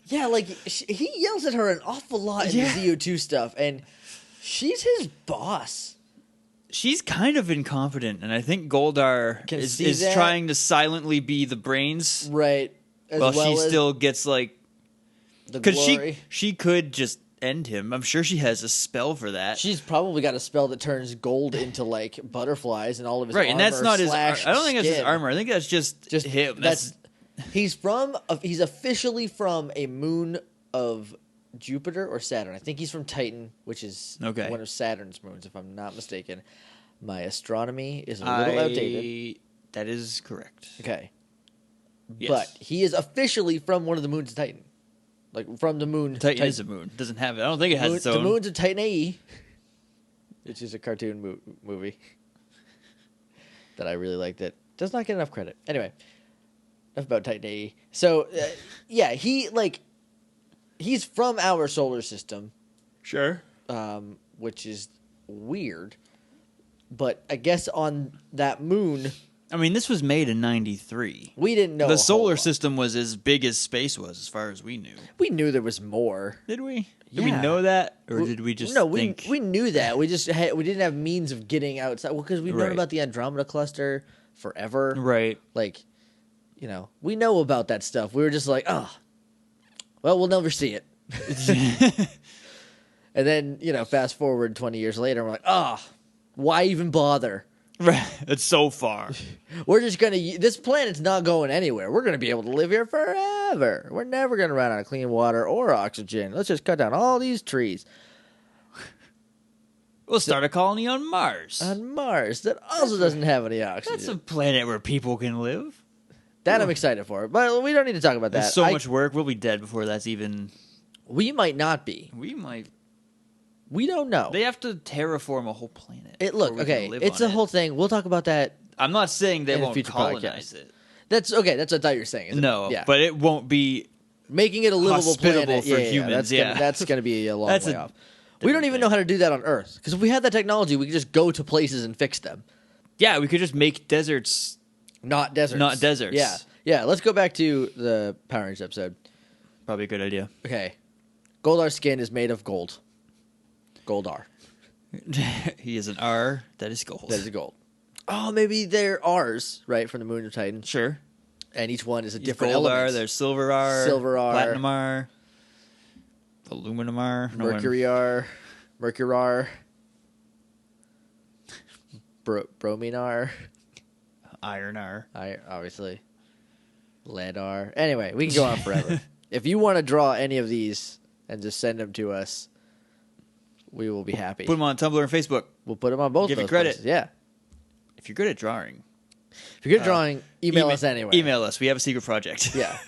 [SPEAKER 1] Yeah, like he yells at her an awful lot in the ZO2 stuff, and she's his boss.
[SPEAKER 2] She's kind of incompetent, and I think Goldar is trying to silently be the brains,
[SPEAKER 1] right?
[SPEAKER 2] While she still gets like
[SPEAKER 1] the glory.
[SPEAKER 2] She could just end him. I'm sure she has a spell for that.
[SPEAKER 1] She's probably got a spell that turns gold into like butterflies and all of his armor.
[SPEAKER 2] And that's not his. I don't think that's his
[SPEAKER 1] skin.
[SPEAKER 2] armor. I think that's just him.
[SPEAKER 1] He's officially from a moon of Jupiter or Saturn. I think he's from Titan, which is one of Saturn's moons, if I'm not mistaken. My astronomy is a little outdated.
[SPEAKER 2] That is correct.
[SPEAKER 1] Okay.
[SPEAKER 2] Yes.
[SPEAKER 1] But he is officially from one of the moons of Titan. Like, from the moon.
[SPEAKER 2] Titan is a moon. It doesn't have it. I don't think it has its own.
[SPEAKER 1] The moons of Titan AE, which is a cartoon movie that I really like that does not get enough credit. Anyway, enough about Titan AE. So, he's from our solar system.
[SPEAKER 2] Sure.
[SPEAKER 1] Which is weird. But I guess on that moon...
[SPEAKER 2] I mean, this was made in 93.
[SPEAKER 1] We didn't know.
[SPEAKER 2] The solar system was as big as space was, as far as we knew.
[SPEAKER 1] We knew there was more.
[SPEAKER 2] Did we? Did we know that? Or did we just think?
[SPEAKER 1] We knew that. We just we didn't have means of getting outside. Well, because we've known about the Andromeda Cluster forever.
[SPEAKER 2] Right.
[SPEAKER 1] Like, we know about that stuff. We were just like, oh, well, we'll never see it. And then, fast forward 20 years later, we're like, oh, why even bother?
[SPEAKER 2] Right. It's so far.
[SPEAKER 1] We're just going to... This planet's not going anywhere. We're going to be able to live here forever. We're never going to run out of clean water or oxygen. Let's just cut down all these trees.
[SPEAKER 2] We'll start a colony on Mars.
[SPEAKER 1] On Mars. That also doesn't have any oxygen.
[SPEAKER 2] That's a planet where people can live.
[SPEAKER 1] That I'm excited for. But we don't need to talk about that.
[SPEAKER 2] There's so much work. We'll be dead before that's even...
[SPEAKER 1] We might not be.
[SPEAKER 2] We might...
[SPEAKER 1] We don't know.
[SPEAKER 2] They have to terraform a whole planet.
[SPEAKER 1] It's a whole thing. We'll talk about that.
[SPEAKER 2] I'm not saying they won't colonize it.
[SPEAKER 1] That's okay. That's what I thought you were saying.
[SPEAKER 2] But it won't be
[SPEAKER 1] making it a livable planet
[SPEAKER 2] for humans.
[SPEAKER 1] That's going to be a long way off. We don't even know how to do that on Earth, because if we had that technology, we could just go to places and fix them.
[SPEAKER 2] Yeah, we could just make deserts
[SPEAKER 1] not deserts. Yeah. Let's go back to the Power Rangers episode.
[SPEAKER 2] Probably a good idea.
[SPEAKER 1] Okay, Goldar's skin is made of gold. Goldar.
[SPEAKER 2] He is an R. That is gold.
[SPEAKER 1] That is gold. Oh, maybe they're R's, right, from the Moon of Titan.
[SPEAKER 2] Sure.
[SPEAKER 1] And each one is a different
[SPEAKER 2] gold
[SPEAKER 1] element.
[SPEAKER 2] R, there's silver R, platinum R, aluminum R,
[SPEAKER 1] Mercury R, Mercury R, bromine R,
[SPEAKER 2] iron R.
[SPEAKER 1] Obviously. Lead R. Anyway, we can go on forever. If you want to draw any of these and just send them to us, we will be happy.
[SPEAKER 2] Put them on Tumblr and Facebook.
[SPEAKER 1] We'll put them on both.
[SPEAKER 2] Give
[SPEAKER 1] you
[SPEAKER 2] credit.
[SPEAKER 1] Places. Yeah.
[SPEAKER 2] If you're good at drawing,
[SPEAKER 1] If you're good at drawing, email us anyway.
[SPEAKER 2] Email us. We have a secret project.
[SPEAKER 1] Yeah.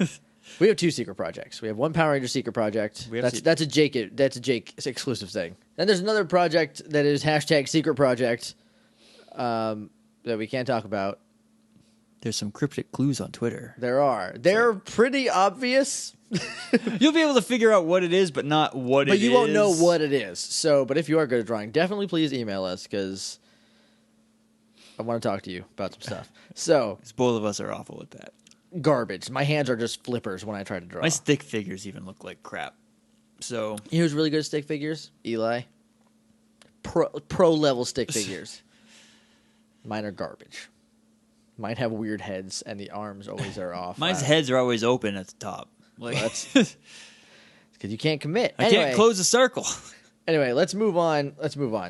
[SPEAKER 1] We have 2 secret projects. We have one Power Ranger secret project. That's a Jake exclusive thing. Then there's another project that is #secret project that we can't talk about.
[SPEAKER 2] There's some cryptic clues on Twitter.
[SPEAKER 1] There are. They're pretty obvious.
[SPEAKER 2] You'll be able to figure out what it is, but not what it is.
[SPEAKER 1] But you won't know what it is. So, but if you are good at drawing, definitely please email us because I want to talk to you about some stuff. So,
[SPEAKER 2] both of us are awful at that.
[SPEAKER 1] Garbage. My hands are just flippers when I try to draw.
[SPEAKER 2] My stick figures even look like crap. So,
[SPEAKER 1] you know who's really good at stick figures? Eli. Pro level stick figures. Mine are garbage. Mine have weird heads, and the arms always are off.
[SPEAKER 2] Mine's heads are always open at the top. Like,
[SPEAKER 1] that's because you can't commit.
[SPEAKER 2] I can't close a circle.
[SPEAKER 1] Anyway, let's move on.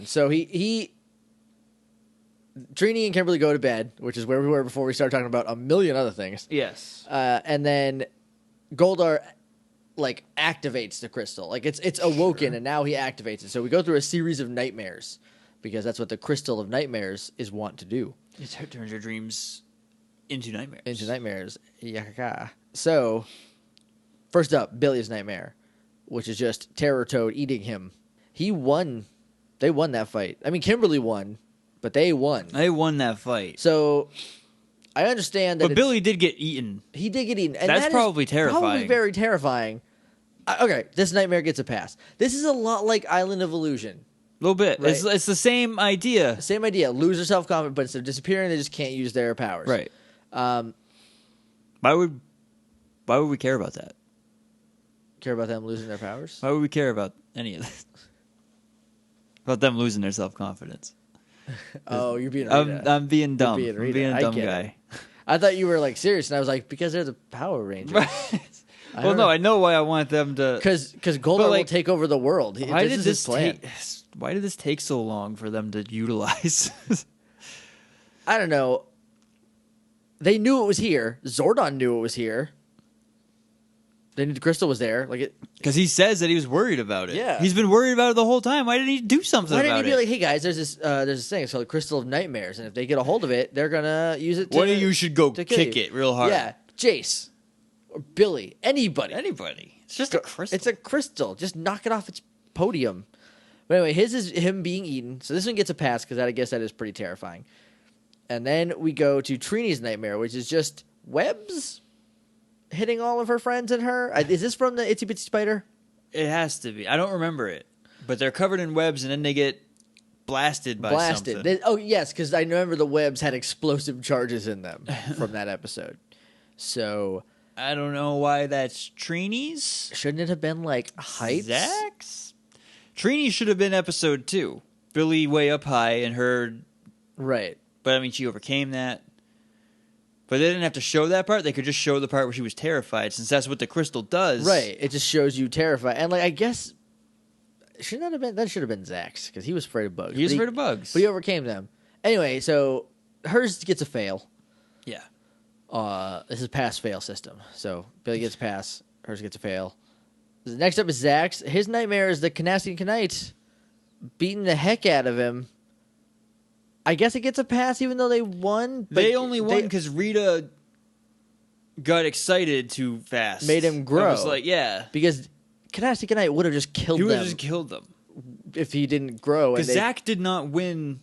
[SPEAKER 1] So Trini and Kimberly go to bed, which is where we were before we started talking about a million other things.
[SPEAKER 2] Yes.
[SPEAKER 1] And then Goldar activates the crystal. Like it's awoken, and now he activates it. So we go through a series of nightmares because that's what the crystal of nightmares is wont to do.
[SPEAKER 2] It turns your dreams into nightmares.
[SPEAKER 1] Yaka. So, first up, Billy's nightmare, which is just Terror Toad eating him. He won. They won that fight. I mean, Kimberly won, but they won.
[SPEAKER 2] They won that fight.
[SPEAKER 1] So, I understand that.
[SPEAKER 2] But Billy did get eaten.
[SPEAKER 1] He did get eaten. And
[SPEAKER 2] that's probably terrifying.
[SPEAKER 1] Probably very terrifying. Okay, this nightmare gets a pass. This is a lot like Island of Illusion.
[SPEAKER 2] A little bit.
[SPEAKER 1] Right?
[SPEAKER 2] It's the same idea.
[SPEAKER 1] Same idea. Lose their self-confidence, but instead of disappearing, they just can't use their powers.
[SPEAKER 2] Right. Why would we care about that?
[SPEAKER 1] Care about them losing their powers?
[SPEAKER 2] Why would we care about any of this? About them losing their self-confidence.
[SPEAKER 1] Oh, you're being Rita.
[SPEAKER 2] I'm being dumb.
[SPEAKER 1] I'm
[SPEAKER 2] being a dumb guy.
[SPEAKER 1] I thought you were serious, and I was like, because they're the Power Rangers.
[SPEAKER 2] Well, no, I know why I want them to.
[SPEAKER 1] Because Goldar will take over the world.
[SPEAKER 2] Why did this take so long for them to utilize?
[SPEAKER 1] I don't know. They knew it was here. Zordon knew it was here. They knew the crystal was there.
[SPEAKER 2] Because he says that he was worried about it.
[SPEAKER 1] Yeah.
[SPEAKER 2] He's been worried about it the whole time. Why didn't he do something about it?
[SPEAKER 1] Why didn't he be like, hey, guys, there's this thing. It's called the Crystal of Nightmares. And if they get a hold of it, they're going to use it to
[SPEAKER 2] One of you should go kick it real hard.
[SPEAKER 1] Yeah. Jace. Or Billy. Anybody.
[SPEAKER 2] It's just a crystal.
[SPEAKER 1] It's a crystal. Just knock it off its podium. But anyway, his is him being eaten. So this one gets a pass because I guess that is pretty terrifying. And then we go to Trini's nightmare, which is just webs hitting all of her friends and her. Is this from the Itsy Bitsy Spider?
[SPEAKER 2] It has to be. I don't remember it. But they're covered in webs and then they get blasted by something.
[SPEAKER 1] Oh, yes, because I remember the webs had explosive charges in them from that episode. So
[SPEAKER 2] I don't know why that's Trini's.
[SPEAKER 1] Shouldn't it have been Heights?
[SPEAKER 2] Zach's? Trini should have been episode 2. Billy way up high and her.
[SPEAKER 1] Right.
[SPEAKER 2] But I mean, she overcame that. But they didn't have to show that part. They could just show the part where she was terrified, since that's what the crystal does.
[SPEAKER 1] Right. It just shows you terrified. And I guess that should have been Zach's because he was afraid of bugs.
[SPEAKER 2] He was afraid of bugs.
[SPEAKER 1] But he overcame them. Anyway, so hers gets a fail.
[SPEAKER 2] Yeah.
[SPEAKER 1] This is pass-fail system. So Billy gets a pass. Hers gets a fail. Next up is Zach's. His nightmare is the Canassi Knight beating the heck out of him. I guess it gets a pass even though they won. But
[SPEAKER 2] they only won because Rita got excited too fast.
[SPEAKER 1] Made him grow.
[SPEAKER 2] I was like, yeah.
[SPEAKER 1] Because Canassi Knight would have just killed them.
[SPEAKER 2] He would have just killed them.
[SPEAKER 1] If he didn't grow.
[SPEAKER 2] Because Zach did not win,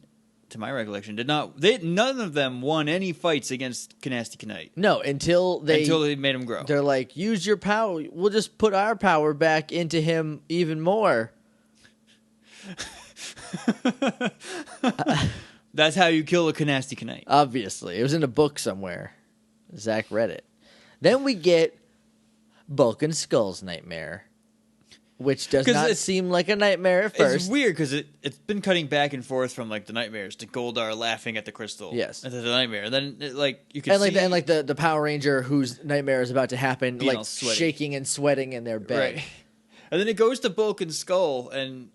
[SPEAKER 2] to my recollection, none of them won any fights against Canassi Knight.
[SPEAKER 1] No, until they
[SPEAKER 2] made him grow.
[SPEAKER 1] They're like, use your power. We'll just put our power back into him even more.
[SPEAKER 2] That's how you kill a Canassi Knight.
[SPEAKER 1] Obviously. It was in a book somewhere. Zach read it. Then we get Bulk and Skull's nightmare, which does not seem like a nightmare at first.
[SPEAKER 2] It's weird because it's been cutting back and forth from the nightmares to Goldar laughing at the crystal.
[SPEAKER 1] Yes.
[SPEAKER 2] And to the nightmare. And then you can
[SPEAKER 1] see...
[SPEAKER 2] And
[SPEAKER 1] the Power Ranger whose nightmare is about to happen, shaking and sweating in their bed.
[SPEAKER 2] Right. And then it goes to Bulk and Skull, and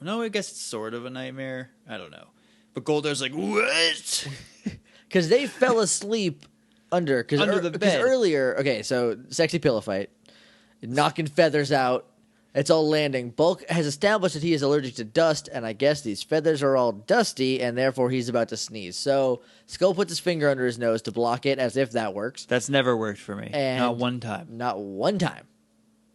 [SPEAKER 2] no, I guess it's sort of a nightmare. I don't know. But Goldar's like, what?
[SPEAKER 1] Because they fell asleep under the bed. Because earlier, okay, so sexy pillow fight, knocking feathers out, It's all landing. Bulk has established that he is allergic to dust, and I guess these feathers are all dusty, and therefore he's about to sneeze. So Skull puts his finger under his nose to block it, as if that works.
[SPEAKER 2] That's never worked for me.
[SPEAKER 1] And
[SPEAKER 2] not one time.
[SPEAKER 1] Not one time.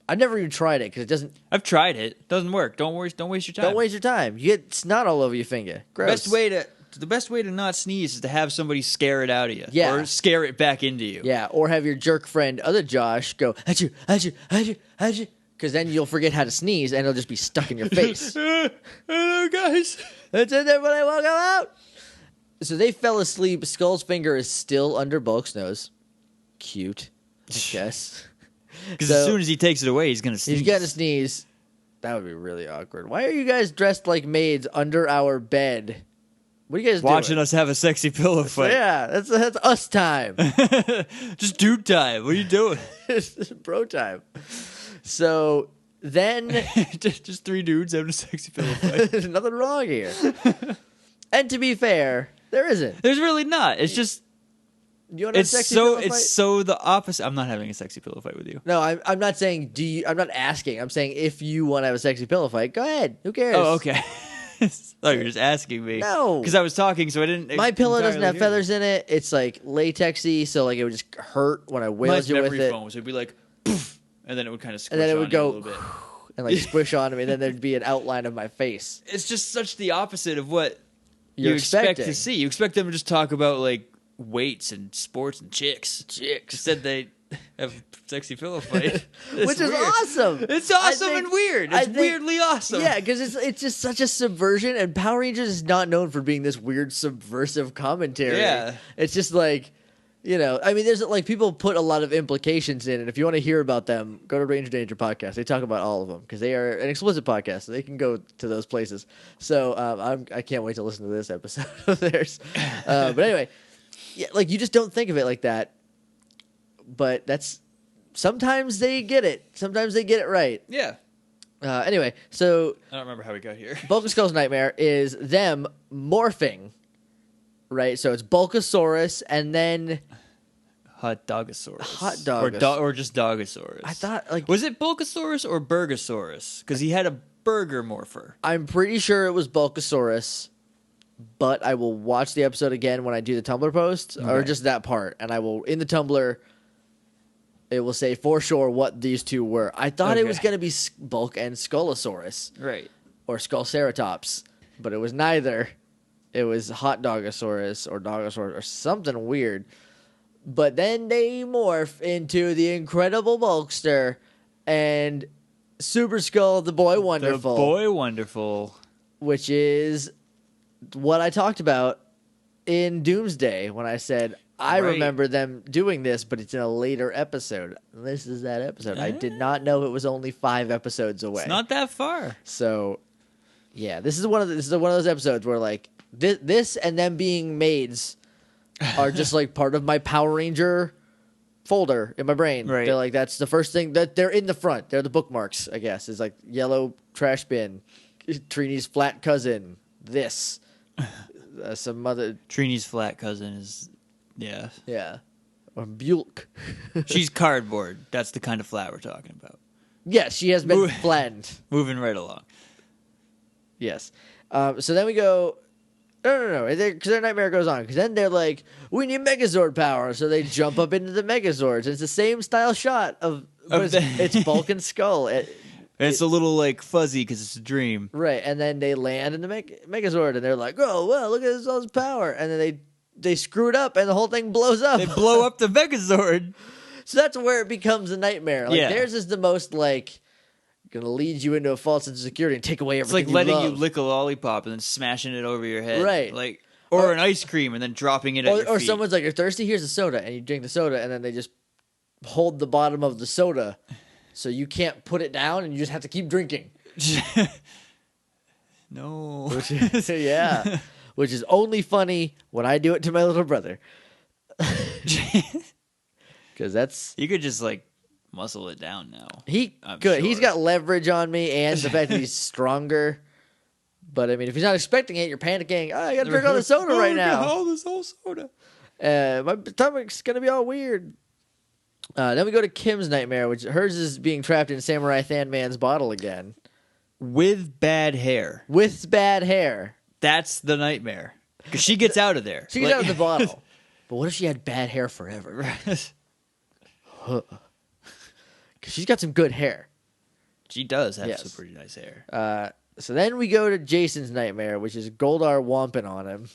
[SPEAKER 1] I've never even tried it because it doesn't.
[SPEAKER 2] I've tried it. It doesn't work. Don't waste your time.
[SPEAKER 1] Don't waste your time. You get snot all over your finger. Gross.
[SPEAKER 2] The best way to not sneeze is to have somebody scare it out of you.
[SPEAKER 1] Yeah.
[SPEAKER 2] Or scare it back into you.
[SPEAKER 1] Yeah, or have your jerk friend, other Josh, go, achoo, achoo, achoo, achoo. Because then you'll forget how to sneeze and it'll just be stuck in your face.
[SPEAKER 2] Hello, guys.
[SPEAKER 1] That's in there when I walk out. So they fell asleep. Skull's finger is still under Bulk's nose. Cute, I guess.
[SPEAKER 2] Because as soon as he takes it away, he's going to sneeze.
[SPEAKER 1] He's going to sneeze. That would be really awkward. Why are you guys dressed like maids under our bed? What are you guys
[SPEAKER 2] watching
[SPEAKER 1] doing?
[SPEAKER 2] us have a sexy pillow fight?
[SPEAKER 1] Yeah, that's us time.
[SPEAKER 2] Just dude time. What are you doing?
[SPEAKER 1] It's bro time. So then...
[SPEAKER 2] just three dudes having a sexy pillow fight.
[SPEAKER 1] There's nothing wrong here. And to be fair, there isn't.
[SPEAKER 2] There's really not. It's just...
[SPEAKER 1] You want a sexy pillow fight?
[SPEAKER 2] It's so the opposite. I'm not having a sexy pillow fight with you.
[SPEAKER 1] No, I'm not saying I'm not asking. I'm saying if you want to have a sexy pillow fight, go ahead. Who cares?
[SPEAKER 2] Oh, okay. Oh, you're just asking me.
[SPEAKER 1] No.
[SPEAKER 2] Because I was talking, so I didn't...
[SPEAKER 1] My pillow doesn't have feathers in it. It's like latexy, so like it would just hurt when I wailed you with it.
[SPEAKER 2] Foam, so it'd be like... Poof, and then it would kind of squish
[SPEAKER 1] and then it would go
[SPEAKER 2] a little bit.
[SPEAKER 1] And like squish onto me, and then there'd be an outline of my face.
[SPEAKER 2] It's just such the opposite of what
[SPEAKER 1] you
[SPEAKER 2] expect to see. You expect them to just talk about like weights and sports and chicks. Instead they have sexy pillow fight.
[SPEAKER 1] Which is awesome.
[SPEAKER 2] It's awesome and weird. It's weirdly awesome.
[SPEAKER 1] Yeah, because it's just such a subversion, and Power Rangers is not known for being this weird subversive commentary.
[SPEAKER 2] Yeah.
[SPEAKER 1] It's just like, you know, I mean, there's like people put a lot of implications in, and if you want to hear about them, go to Ranger Danger Podcast. They talk about all of them because they are an explicit podcast, so they can go to those places. So I can't wait to listen to this episode of theirs. But anyway, yeah, like you just don't think of it like that. But that's sometimes they get it. Sometimes they get it right.
[SPEAKER 2] Yeah.
[SPEAKER 1] Anyway, so
[SPEAKER 2] I don't remember how we got here.
[SPEAKER 1] Bulk and Skull's nightmare is them morphing. Right, so it's Bulkasaurus and then
[SPEAKER 2] Hot Dogosaurus.
[SPEAKER 1] Hot Dogosaurus.
[SPEAKER 2] Or just Dogosaurus.
[SPEAKER 1] I thought like
[SPEAKER 2] was it Bulkasaurus or Burgosaurus? Because he had a burger morpher.
[SPEAKER 1] I'm pretty sure it was Bulkasaurus, but I will watch the episode again when I do the Tumblr post or just that part, and I will in the Tumblr. It will say for sure what these two were. I thought it was going to be Bulk and Skullosaurus,
[SPEAKER 2] right,
[SPEAKER 1] or Skullceratops, but it was neither. It was Hot Dogosaurus or Dogosaurus or something weird. But then they morph into the Incredible Bulkster and Super Skull, the Boy Wonderful.
[SPEAKER 2] The Boy Wonderful.
[SPEAKER 1] Which is what I talked about in Doomsday when I said, I remember them doing this, but it's in a later episode. This is that episode. I did not know it was only 5 episodes away.
[SPEAKER 2] It's not that far.
[SPEAKER 1] So, yeah, this is one of those episodes where like this and them being maids are just like part of my Power Ranger folder in my brain.
[SPEAKER 2] Right.
[SPEAKER 1] They're like that's the first thing that they're in the front. They're the bookmarks, I guess. It's like yellow trash bin, Trini's flat cousin. This, some other
[SPEAKER 2] Trini's flat cousin is, yeah,
[SPEAKER 1] or Bulk.
[SPEAKER 2] She's cardboard. That's the kind of flat we're talking about.
[SPEAKER 1] Yes, she has been flattened.
[SPEAKER 2] Moving right along.
[SPEAKER 1] Yes. So then we go. No. Because their nightmare goes on. Because then they're like, we need Megazord power. So they jump up into the Megazords. And it's the same style shot of it's Bulk and Skull.
[SPEAKER 2] It's a little like fuzzy because it's a dream.
[SPEAKER 1] Right. And then they land in the Megazord. And they're like, oh, well, look at all this power. And then they screw it up and the whole thing blows up.
[SPEAKER 2] They blow up the Megazord.
[SPEAKER 1] So that's where it becomes a nightmare. Like theirs is the most like... gonna lead you into a false sense of security and take away everything.
[SPEAKER 2] It's like letting you lick a lollipop and then smashing it over your head,
[SPEAKER 1] right?
[SPEAKER 2] Like, or an ice cream and then dropping it at your feet.
[SPEAKER 1] Or someone's like, "You're thirsty? Here's a soda," and you drink the soda, and then they just hold the bottom of the soda, so you can't put it down, and you just have to keep drinking.
[SPEAKER 2] No,
[SPEAKER 1] which is only funny when I do it to my little brother, because that's
[SPEAKER 2] you could just like. Muscle it down now.
[SPEAKER 1] He could. Sure. He's got leverage on me and the fact that he's stronger. But, I mean, if he's not expecting it, you're panicking. Oh, I got to drink all the soda right now.
[SPEAKER 2] All this whole soda.
[SPEAKER 1] My stomach's going to be all weird. Then we go to Kim's nightmare, which hers is being trapped in Samurai Man's bottle again.
[SPEAKER 2] With bad hair.
[SPEAKER 1] With bad hair.
[SPEAKER 2] That's the nightmare. Because she gets out of there.
[SPEAKER 1] She gets out of the bottle. But what if she had bad hair forever? Because she's got some good hair.
[SPEAKER 2] She does have some pretty nice hair.
[SPEAKER 1] So then we go to Jason's nightmare, which is Goldar whomping on him.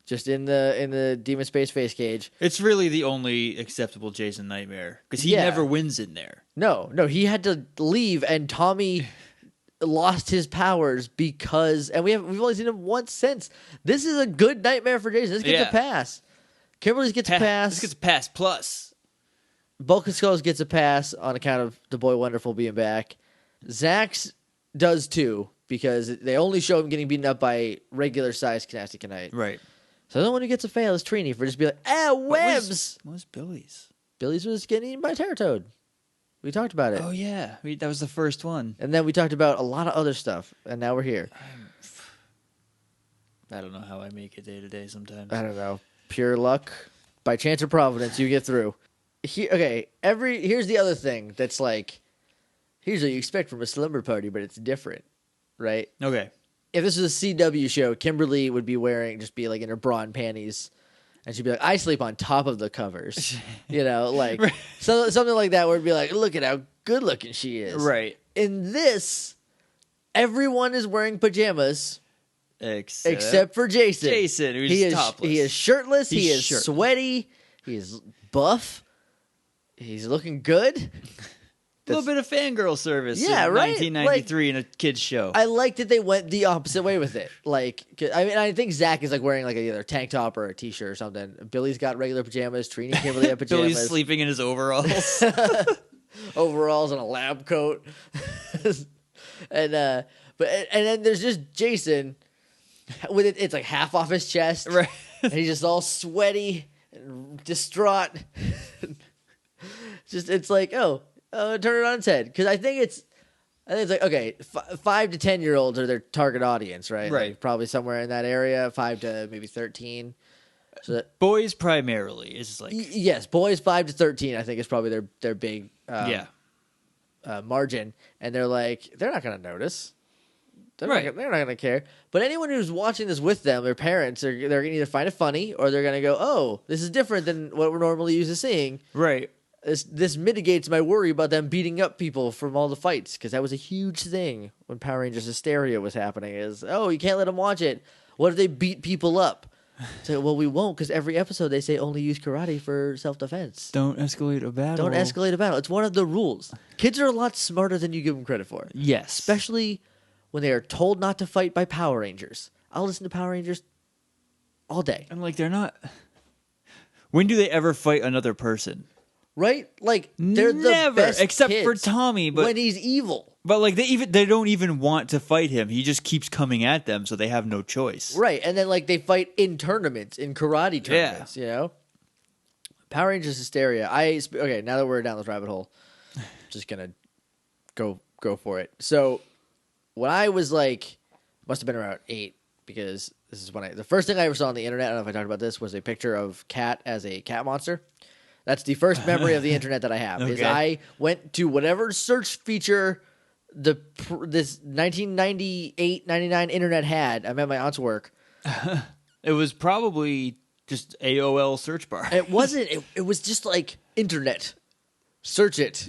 [SPEAKER 1] Just in the Demon Space face cage.
[SPEAKER 2] It's really the only acceptable Jason nightmare. Because he never wins in there.
[SPEAKER 1] No, he had to leave, and Tommy lost his powers because... And we've only seen him once since. This is a good nightmare for Jason. This gets a pass. Kimberly's gets a pass.
[SPEAKER 2] This gets a pass plus.
[SPEAKER 1] Bulk of Skulls gets a pass on account of the Boy Wonderful being back. Zach's does too, because they only show him getting beaten up by regular-sized Canasty Knight.
[SPEAKER 2] Right.
[SPEAKER 1] So the one who gets a fail is Trini for just being like, webs!
[SPEAKER 2] What was Billy's?
[SPEAKER 1] Billy's was getting eaten by a Terratoad. We talked about it.
[SPEAKER 2] Oh, yeah. That was the first one.
[SPEAKER 1] And then we talked about a lot of other stuff, and now we're here.
[SPEAKER 2] I don't know how I make it day to day sometimes.
[SPEAKER 1] I don't know. Pure luck. By chance or providence, you get through. Here's the other thing that's like, here's what you expect from a slumber party, but it's different, right?
[SPEAKER 2] Okay.
[SPEAKER 1] If this was a CW show, Kimberly would be be like in her bra and panties, and she'd be like, I sleep on top of the covers. Like something like that, where it'd be like, look at how good looking she is.
[SPEAKER 2] Right.
[SPEAKER 1] In this, everyone is wearing pajamas. Except for Jason.
[SPEAKER 2] Jason, who's topless.
[SPEAKER 1] He is shirtless. He is sweaty. He is buff. He's looking good.
[SPEAKER 2] A little bit of fangirl service.
[SPEAKER 1] Yeah,
[SPEAKER 2] in
[SPEAKER 1] right.
[SPEAKER 2] 1993 in a kids show.
[SPEAKER 1] I like that they went the opposite way with it. I think Zach is like wearing like either a tank top or a t-shirt or something. Billy's got regular pajamas. Trini and Kimberly have pajamas.
[SPEAKER 2] Billy's sleeping in his overalls.
[SPEAKER 1] Overalls and a lab coat. and then there's just Jason with it's like half off his chest.
[SPEAKER 2] Right.
[SPEAKER 1] And he's just all sweaty and distraught. It's like, turn it on its head. Because I think it's like, okay, 5 to 10-year-olds are their target audience, right?
[SPEAKER 2] Right.
[SPEAKER 1] Like probably somewhere in that area, 5 to maybe 13. So
[SPEAKER 2] boys primarily is like...
[SPEAKER 1] Yes, boys 5 to 13, I think, is probably their big margin. And they're like, they're not going to notice. They're not going to care. But anyone who's watching this with them, their parents, they're going to either find it funny or they're going to go, oh, this is different than what we're normally used to seeing.
[SPEAKER 2] Right.
[SPEAKER 1] This mitigates my worry about them beating up people from all the fights, because that was a huge thing when Power Rangers Hysteria was happening. Is, oh, you can't let them watch it. What if they beat people up? So, well, we won't, because every episode they say only use karate for self-defense.
[SPEAKER 2] Don't escalate a battle.
[SPEAKER 1] Don't escalate a battle. It's one of the rules. Kids are a lot smarter than you give them credit for.
[SPEAKER 2] Yes.
[SPEAKER 1] Especially when they are told not to fight by Power Rangers. I'll listen to Power Rangers all day.
[SPEAKER 2] I'm like, they're not... When do they ever fight another person?
[SPEAKER 1] Right? Like, they're the best
[SPEAKER 2] except
[SPEAKER 1] kids
[SPEAKER 2] for Tommy, but
[SPEAKER 1] when he's evil.
[SPEAKER 2] But like they don't even want to fight him. He just keeps coming at them, so they have no choice.
[SPEAKER 1] Right, and then like they fight in tournaments, in karate tournaments. You know, Power Rangers Hysteria. Okay, now that we're down this rabbit hole, just gonna go for it. So when I was like, must have been around 8, because this is when the first thing I ever saw on the internet, I don't know if I talked about this, was a picture of Cat as a cat monster. That's the first memory of the internet that I have. Okay. Is I went to whatever search feature this 1998-99 internet had. I'm at my aunt's work.
[SPEAKER 2] It was probably just AOL search bar.
[SPEAKER 1] It wasn't. It was just like internet. Search it.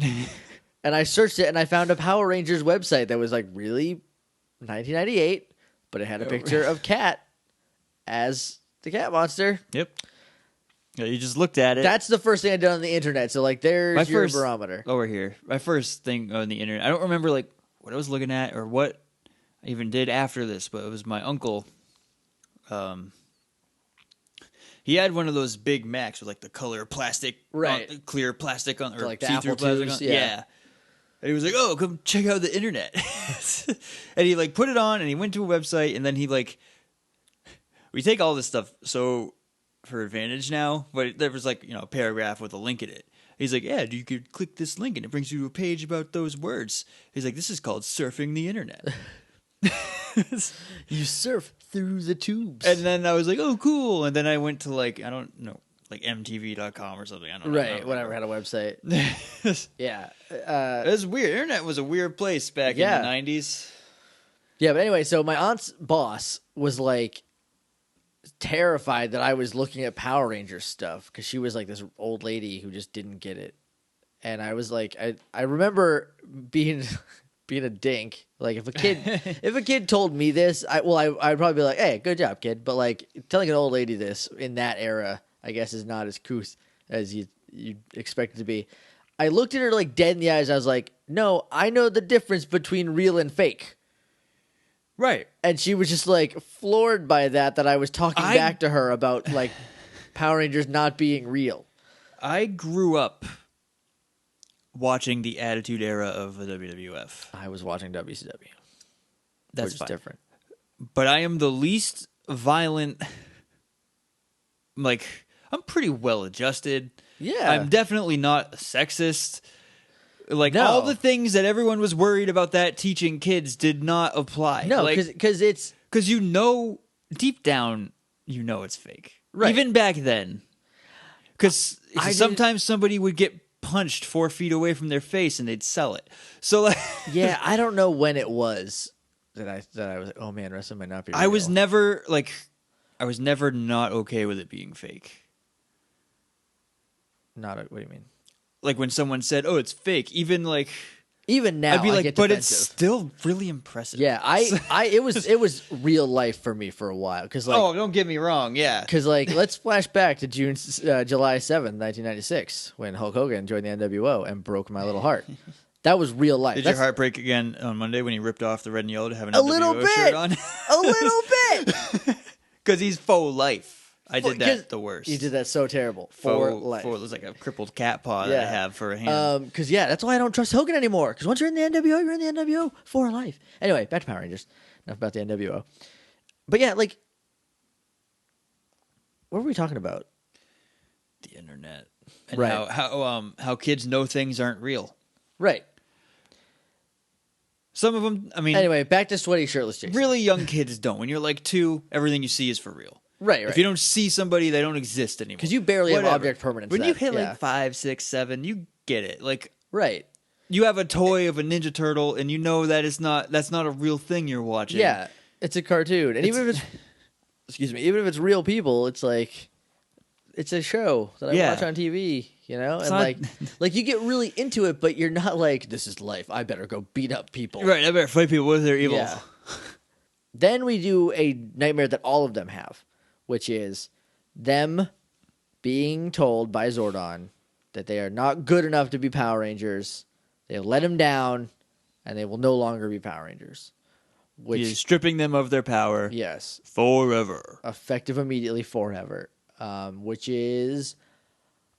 [SPEAKER 1] And I searched it, and I found a Power Rangers website that was like really 1998, but it had a picture of Cat as the cat monster.
[SPEAKER 2] Yep. Yeah, you just looked at it.
[SPEAKER 1] That's the first thing I did on the internet. So, like, there's your barometer.
[SPEAKER 2] Over here. My first thing on the internet. I don't remember, like, what I was looking at or what I even did after this, but it was my uncle. He had one of those big Macs with, like, the color plastic.
[SPEAKER 1] Right.
[SPEAKER 2] Clear plastic on, or
[SPEAKER 1] so like
[SPEAKER 2] see-through plastic on. Yeah. And he was like, oh, come check out the internet. And he, like, put it on, and he went to a website, and then he, like... We take all this stuff, so... for advantage now, but there was like, a paragraph with a link in it. He's like, yeah, you could click this link and it brings you to a page about those words. He's like, this is called surfing the internet.
[SPEAKER 1] You surf through the tubes.
[SPEAKER 2] And then I was like, oh, cool. And then I went to like like MTV.com or something. I don't know.
[SPEAKER 1] Right, whatever, had a website. Yeah.
[SPEAKER 2] It was weird. Internet was a weird place back in the 90s.
[SPEAKER 1] Yeah, but anyway, so my aunt's boss was like terrified that I was looking at Power Rangers stuff because she was like this old lady who just didn't get it. And I was like, I remember being a dink. Like if a kid told me this, I'd probably be like, hey, good job, kid. But like telling an old lady this in that era, I guess, is not as couth as you expect it to be. I looked at her like dead in the eyes. I was like, no, I know the difference between real and fake.
[SPEAKER 2] Right.
[SPEAKER 1] And she was just like floored by that I was talking back to her about like Power Rangers not being real.
[SPEAKER 2] I grew up watching the Attitude Era of the WWF.
[SPEAKER 1] I was watching WCW.
[SPEAKER 2] That's
[SPEAKER 1] which is different.
[SPEAKER 2] But I am the least violent. Like, I'm pretty well adjusted.
[SPEAKER 1] Yeah.
[SPEAKER 2] I'm definitely not sexist. Like,
[SPEAKER 1] No.
[SPEAKER 2] all the things that everyone was worried about that teaching kids did not apply.
[SPEAKER 1] No,
[SPEAKER 2] like,
[SPEAKER 1] because it's...
[SPEAKER 2] Because deep down, it's fake.
[SPEAKER 1] Right.
[SPEAKER 2] Even back then. Because sometimes somebody would get punched 4 feet away from their face and they'd sell it. So like,
[SPEAKER 1] yeah, I don't know when it was that I was like, oh man, wrestling might not be real.
[SPEAKER 2] I was never not okay with it being fake.
[SPEAKER 1] What do you mean?
[SPEAKER 2] Like when someone said, "Oh, it's fake," even now,
[SPEAKER 1] I'd
[SPEAKER 2] be like, "But
[SPEAKER 1] defensive.
[SPEAKER 2] it's still really impressive."
[SPEAKER 1] Yeah, it was real life for me for a while because like,
[SPEAKER 2] oh, don't get me wrong, yeah,
[SPEAKER 1] because like let's flash back to July 7th, 1996, when Hulk Hogan joined the NWO and broke my little heart. That was real life.
[SPEAKER 2] Did your heart break again on Monday when he ripped off the red and yellow to have an
[SPEAKER 1] a
[SPEAKER 2] NWO
[SPEAKER 1] little bit
[SPEAKER 2] shirt on?
[SPEAKER 1] a little bit
[SPEAKER 2] because he's faux life. I did that the worst.
[SPEAKER 1] You did that so terrible. For life.
[SPEAKER 2] It was like a crippled cat paw that I have for a hand.
[SPEAKER 1] Because that's why I don't trust Hogan anymore. Because once you're in the NWO, you're in the NWO for life. Anyway, back to Power Rangers. Enough about the NWO. But yeah, like, what were we talking about?
[SPEAKER 2] The internet and how kids know things aren't real.
[SPEAKER 1] Right.
[SPEAKER 2] Some of them, I mean...
[SPEAKER 1] Anyway, back to sweaty shirtless chicks.
[SPEAKER 2] Really young kids don't. When you're like 2, everything you see is for real.
[SPEAKER 1] Right.
[SPEAKER 2] If you don't see somebody, they don't exist anymore.
[SPEAKER 1] Because you barely have object permanence.
[SPEAKER 2] When you hit like 5, 6, 7, you get it. Like,
[SPEAKER 1] right.
[SPEAKER 2] You have a toy of a Ninja Turtle, and you know that's not a real thing you're watching.
[SPEAKER 1] Yeah, it's a cartoon. And even if it's... even if it's real people, it's like... It's a show that I watch on TV, and like you get really into it, but you're not like, this is life. I better go beat up people.
[SPEAKER 2] Right, I better fight people with their evil.
[SPEAKER 1] Yeah. Then we do a nightmare that all of them have, which is them being told by Zordon that they are not good enough to be Power Rangers. They'll let them down, and they will no longer be Power Rangers.
[SPEAKER 2] Which is stripping them of their power.
[SPEAKER 1] Yes.
[SPEAKER 2] Forever.
[SPEAKER 1] Effective immediately forever. Which is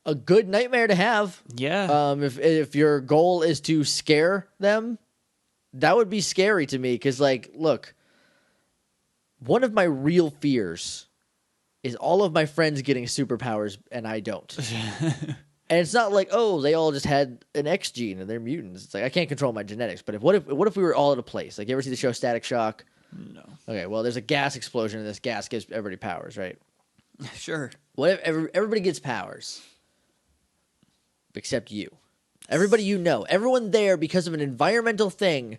[SPEAKER 1] a good nightmare to have.
[SPEAKER 2] Yeah.
[SPEAKER 1] If your goal is to scare them, that would be scary to me. Because, like, look, one of my real fears is all of my friends getting superpowers and I don't. And it's not like, oh, they all just had an X gene and they're mutants. It's like, I can't control my genetics. But what if we were all at a place? Like, you ever see the show Static Shock?
[SPEAKER 2] No.
[SPEAKER 1] Okay, well, there's a gas explosion and this gas gives everybody powers, right?
[SPEAKER 2] Sure.
[SPEAKER 1] What if everybody gets powers? Except you. Everybody you know. Everyone there, because of an environmental thing,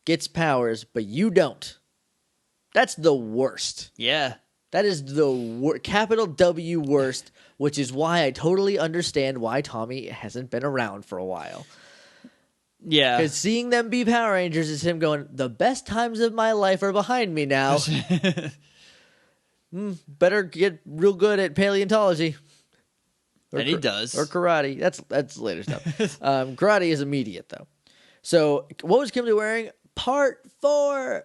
[SPEAKER 1] gets powers, but you don't. That's the worst.
[SPEAKER 2] Yeah.
[SPEAKER 1] That is the capital W worst, which is why I totally understand why Tommy hasn't been around for a while.
[SPEAKER 2] Yeah.
[SPEAKER 1] Because seeing them be Power Rangers is him going, the best times of my life are behind me now. Better get real good at paleontology.
[SPEAKER 2] And he does.
[SPEAKER 1] Or karate. That's later stuff. Karate is immediate, though. So, what was Kimberly wearing? Part 4.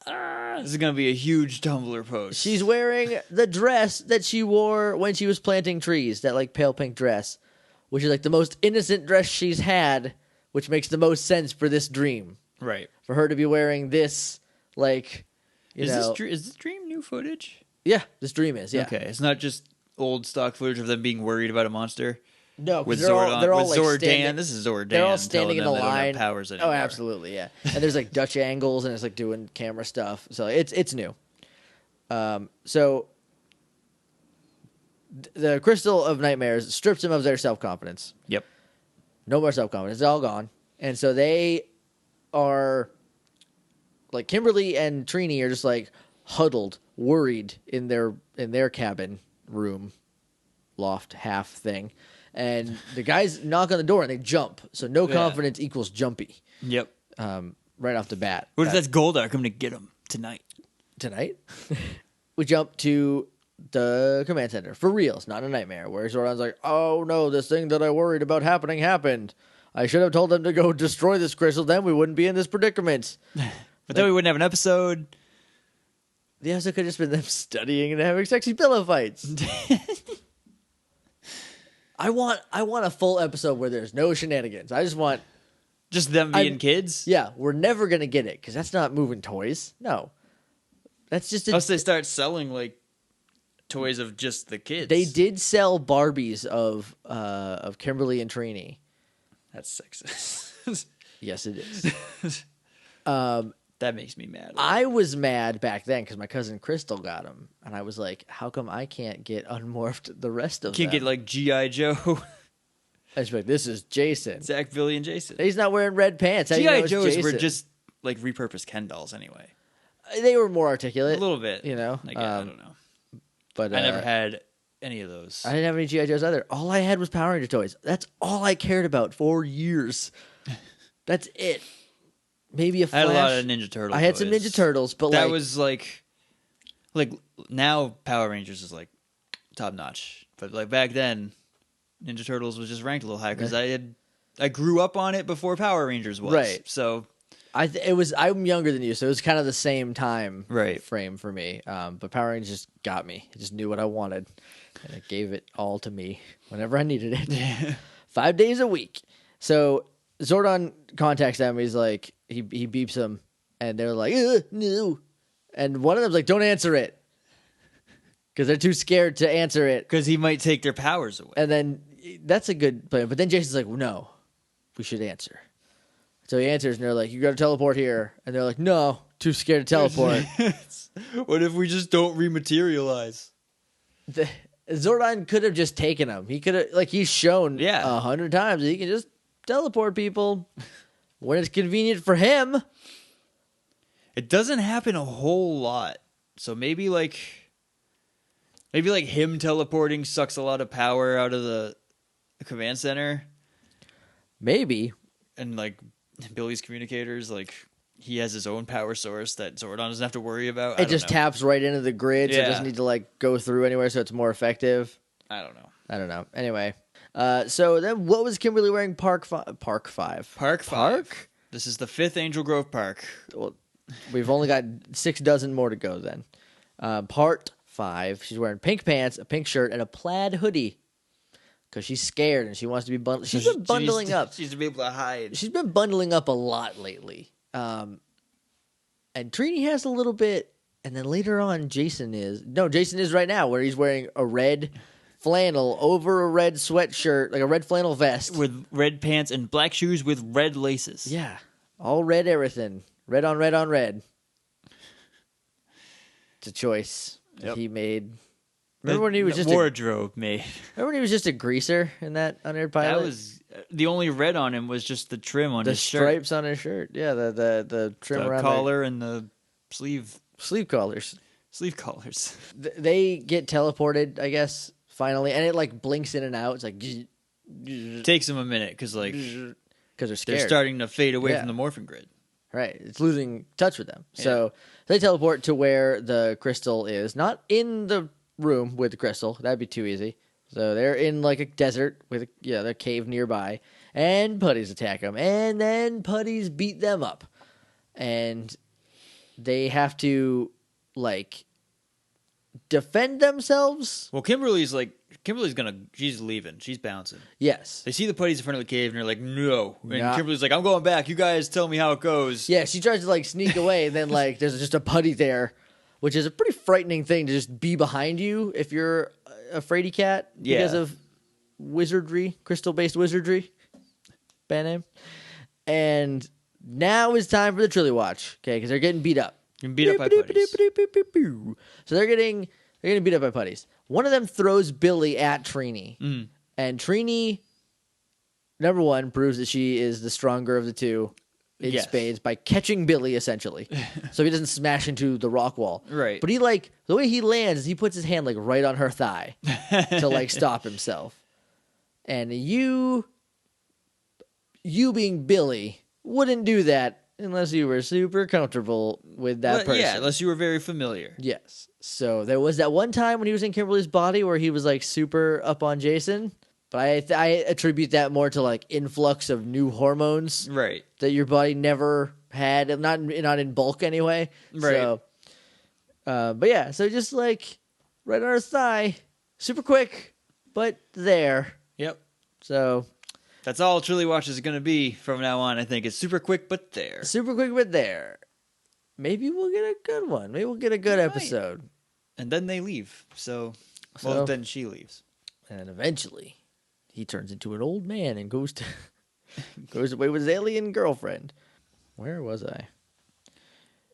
[SPEAKER 2] This is going to be a huge Tumblr post.
[SPEAKER 1] She's wearing the dress that she wore when she was planting trees, that like pale pink dress, which is like the most innocent dress she's had, which makes the most sense for this dream.
[SPEAKER 2] Right.
[SPEAKER 1] For her to be wearing this, like,
[SPEAKER 2] is this dream new footage?
[SPEAKER 1] Yeah, this dream is, yeah.
[SPEAKER 2] Okay, it's not just old stock footage of them being worried about a monster?
[SPEAKER 1] No,
[SPEAKER 2] with
[SPEAKER 1] they're all
[SPEAKER 2] with
[SPEAKER 1] like
[SPEAKER 2] Zordan. This is Zordan.
[SPEAKER 1] They're all standing in the line.
[SPEAKER 2] They don't have powers anymore.
[SPEAKER 1] Oh, absolutely, yeah. And there's like Dutch angles, and it's like doing camera stuff. So it's new. So the crystal of nightmares strips them of their self-confidence.
[SPEAKER 2] Yep.
[SPEAKER 1] No more self-confidence. It's all gone. And so they are, like, Kimberly and Trini are just, like, huddled, worried in their cabin room, loft, half thing. And the guys knock on the door and they jump. So no confidence equals jumpy.
[SPEAKER 2] Yep.
[SPEAKER 1] Right off the bat.
[SPEAKER 2] What if that's Goldar coming to get him tonight?
[SPEAKER 1] Tonight? We jump to the command center. For real. It's not a nightmare. Where Zordon's like, oh no, this thing that I worried about happened. I should have told them to go destroy this crystal. Then we wouldn't be in this predicament.
[SPEAKER 2] But then we wouldn't have an episode.
[SPEAKER 1] The episode could have just been them studying and having sexy pillow fights. I want a full episode where there's no shenanigans. I just want...
[SPEAKER 2] Just them being kids?
[SPEAKER 1] Yeah, we're never going to get it, because that's not moving toys. No. That's just...
[SPEAKER 2] Unless they start selling, like, toys of just the kids.
[SPEAKER 1] They did sell Barbies of Kimberly and Trini.
[SPEAKER 2] That's sexist.
[SPEAKER 1] Yes, it is.
[SPEAKER 2] That makes me mad.
[SPEAKER 1] I was mad back then because my cousin Crystal got them, and I was like, "How come I can't get unmorphed the rest of them?
[SPEAKER 2] Can't get like G.I. Joe,
[SPEAKER 1] I was like, this is Jason,
[SPEAKER 2] Zach, Billy, and Jason.
[SPEAKER 1] He's not wearing red pants.
[SPEAKER 2] G.I. Joes were just like repurposed Ken dolls anyway.
[SPEAKER 1] They were more articulate,
[SPEAKER 2] A little bit,
[SPEAKER 1] you know.
[SPEAKER 2] I don't know,
[SPEAKER 1] but
[SPEAKER 2] I never had any of those.
[SPEAKER 1] I didn't have any G.I. Joes either. All I had was Power Ranger toys. That's all I cared about for years. That's it. Maybe a Flash.
[SPEAKER 2] I had a lot of Ninja Turtles.
[SPEAKER 1] I had some Ninja Turtles, but
[SPEAKER 2] that was like now Power Rangers is like top notch, but like back then, Ninja Turtles was just ranked a little higher because I grew up on it before Power Rangers was.
[SPEAKER 1] Right.
[SPEAKER 2] So
[SPEAKER 1] I'm younger than you, so it was kind of the same time
[SPEAKER 2] right.
[SPEAKER 1] frame for me. But Power Rangers just got me. It just knew what I wanted, and it gave it all to me whenever I needed it. 5 days a week. So Zordon contacts them. He's like, he beeps them, and they're like, no. And one of them's like, don't answer it. Because they're too scared to answer it.
[SPEAKER 2] Because he might take their powers away.
[SPEAKER 1] And then, that's a good plan. But then Jason's like, no, we should answer. So he answers, and they're like, you got to teleport here. And they're like, no, too scared to teleport.
[SPEAKER 2] What if we just don't rematerialize?
[SPEAKER 1] Zordon could have just taken him. He could have, like, he's shown 100 times that he can just teleport people when it's convenient for him.
[SPEAKER 2] It doesn't happen a whole lot. So maybe him teleporting sucks a lot of power out of the command center.
[SPEAKER 1] Maybe.
[SPEAKER 2] And like Billy's communicators, like he has his own power source that Zordon doesn't have to worry about.
[SPEAKER 1] It just taps right into the grid, so it doesn't need to like go through anywhere, so it's more effective.
[SPEAKER 2] I don't know.
[SPEAKER 1] Anyway. So then what was Kimberly wearing? Park 5.
[SPEAKER 2] Park 5. This is the 5th Angel Grove Park.
[SPEAKER 1] Well, we've only got 6 dozen more to go then. Part 5. She's wearing pink pants, a pink shirt, and a plaid hoodie. Because she's scared and she wants to be bundled. She's been bundling up.
[SPEAKER 2] She's to be able to hide.
[SPEAKER 1] She's been bundling up a lot lately. And Trini has a little bit. And then later on, Jason is right now, where he's wearing a red flannel over a red sweatshirt, like a red flannel vest.
[SPEAKER 2] With red pants and black shoes with red laces.
[SPEAKER 1] Yeah. All red everything. Red on red on red. It's a choice that he made. Remember when he was just
[SPEAKER 2] wardrobe made?
[SPEAKER 1] Remember when he was just a greaser in that Unaired Pilot?
[SPEAKER 2] That was the only red on him was just the trim on his shirt.
[SPEAKER 1] The stripes on his shirt. Yeah, the trim around
[SPEAKER 2] the collar and the sleeve
[SPEAKER 1] collars.
[SPEAKER 2] Sleeve collars.
[SPEAKER 1] They get teleported, I guess, finally, and it like blinks in and out. It's like
[SPEAKER 2] takes them a minute because they're scared. They're starting to fade away from the Morphin grid.
[SPEAKER 1] Right, it's losing touch with them. Yeah. So they teleport to where the crystal is, not in the room with the crystal. That'd be too easy. So they're in like a desert with their cave nearby, and putties attack them, and then putties beat them up, and they have to like defend themselves.
[SPEAKER 2] Well, she's leaving. She's bouncing.
[SPEAKER 1] Yes.
[SPEAKER 2] They see the putties in front of the cave, and they're like, no. And Kimberly's like, I'm going back. You guys tell me how it goes.
[SPEAKER 1] Yeah, she tries to like sneak away, and then like there's just a putty there, which is a pretty frightening thing to just be behind you if you're a fraidy cat because of wizardry, crystal-based wizardry. Bad name. And now is time for the Trilly Watch, okay? Because they're getting beat up.
[SPEAKER 2] Getting beat up by putties.
[SPEAKER 1] So they're getting beat up by putties. One of them throws Billy at Trini, and Trini, number one, proves that she is the stronger of the two in spades by catching Billy, essentially. So he doesn't smash into the rock wall.
[SPEAKER 2] Right.
[SPEAKER 1] But he, like, the way he lands is he puts his hand, like, right on her thigh to, like, stop himself. And you being Billy wouldn't do that unless you were super comfortable with that person.
[SPEAKER 2] Yeah, unless you were very familiar.
[SPEAKER 1] Yes. So there was that one time when he was in Kimberly's body where he was like super up on Jason, but I attribute that more to like influx of new hormones,
[SPEAKER 2] right?
[SPEAKER 1] That your body never had, not in bulk anyway.
[SPEAKER 2] Right.
[SPEAKER 1] So, but yeah, so just like right on her thigh, super quick, but there.
[SPEAKER 2] Yep.
[SPEAKER 1] So
[SPEAKER 2] that's all Truly Watch is going to be from now on. I think it's super quick, but there.
[SPEAKER 1] Super quick, but there. Maybe we'll get a good one. Maybe we'll get a good episode.
[SPEAKER 2] And then they leave. So then she leaves.
[SPEAKER 1] And eventually, he turns into an old man and goes away with his alien girlfriend. Where was I?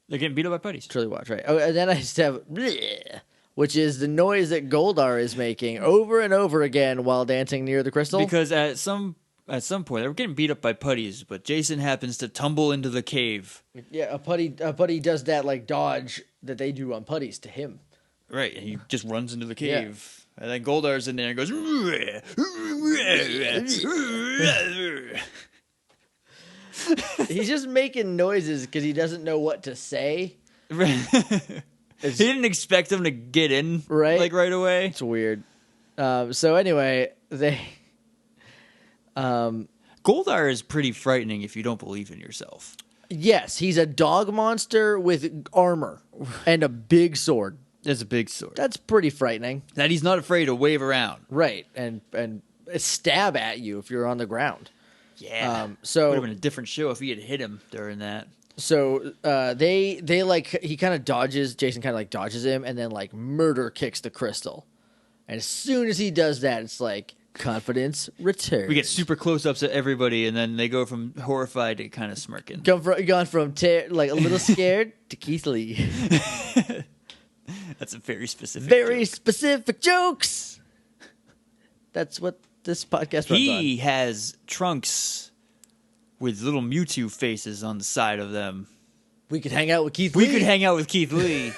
[SPEAKER 2] They're getting beat up by putties.
[SPEAKER 1] Truly Watch, right. Oh, and then I just have, bleh, which is the noise that Goldar is making over and over again while dancing near the crystal.
[SPEAKER 2] Because at some point, they were getting beat up by putties, but Jason happens to tumble into the cave.
[SPEAKER 1] Yeah, a putty does that like dodge that they do on putties to him.
[SPEAKER 2] Right, and he just runs into the cave. Yeah. And then Goldar's in there and goes...
[SPEAKER 1] He's just making noises because he doesn't know what to say.
[SPEAKER 2] He didn't expect him to get in right away.
[SPEAKER 1] It's weird. So anyway, they...
[SPEAKER 2] Goldar is pretty frightening if you don't believe in yourself.
[SPEAKER 1] Yes, he's a dog monster with armor and a big sword.
[SPEAKER 2] It's a big sword.
[SPEAKER 1] That's pretty frightening.
[SPEAKER 2] That he's not afraid to wave around.
[SPEAKER 1] Right, and stab at you if you're on the ground.
[SPEAKER 2] Yeah.
[SPEAKER 1] So
[SPEAKER 2] would have been a different show if he had hit him during that.
[SPEAKER 1] So they like he kind of dodges. Jason kind of like dodges him, and then like murder kicks the crystal. And as soon as he does that, it's like confidence returns.
[SPEAKER 2] We get super close-ups at everybody, and then they go from horrified to kind of smirking.
[SPEAKER 1] Gone from like a little scared to Keith Lee.
[SPEAKER 2] That's a very specific
[SPEAKER 1] specific jokes. That's what this podcast runs on.
[SPEAKER 2] He has trunks with little Mewtwo faces on the side of them.
[SPEAKER 1] We could hang out with Keith Lee.
[SPEAKER 2] We could hang out with Keith Lee.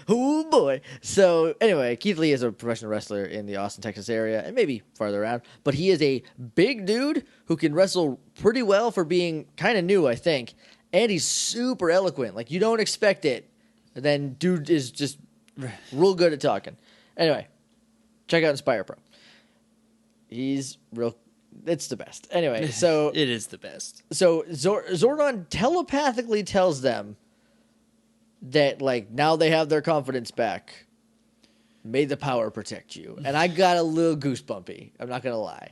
[SPEAKER 1] Oh, boy. So, anyway, Keith Lee is a professional wrestler in the Austin, Texas area, and maybe farther around. But he is a big dude who can wrestle pretty well for being kind of new, I think. And he's super eloquent. Like, you don't expect it. And then dude is just real good at talking. Anyway, check out Inspire Pro. He's real... It's the best. Anyway, so...
[SPEAKER 2] It is the best.
[SPEAKER 1] So, Zordon telepathically tells them that, like, now they have their confidence back. May the power protect you. And I got a little goosebumpy. I'm not going to lie.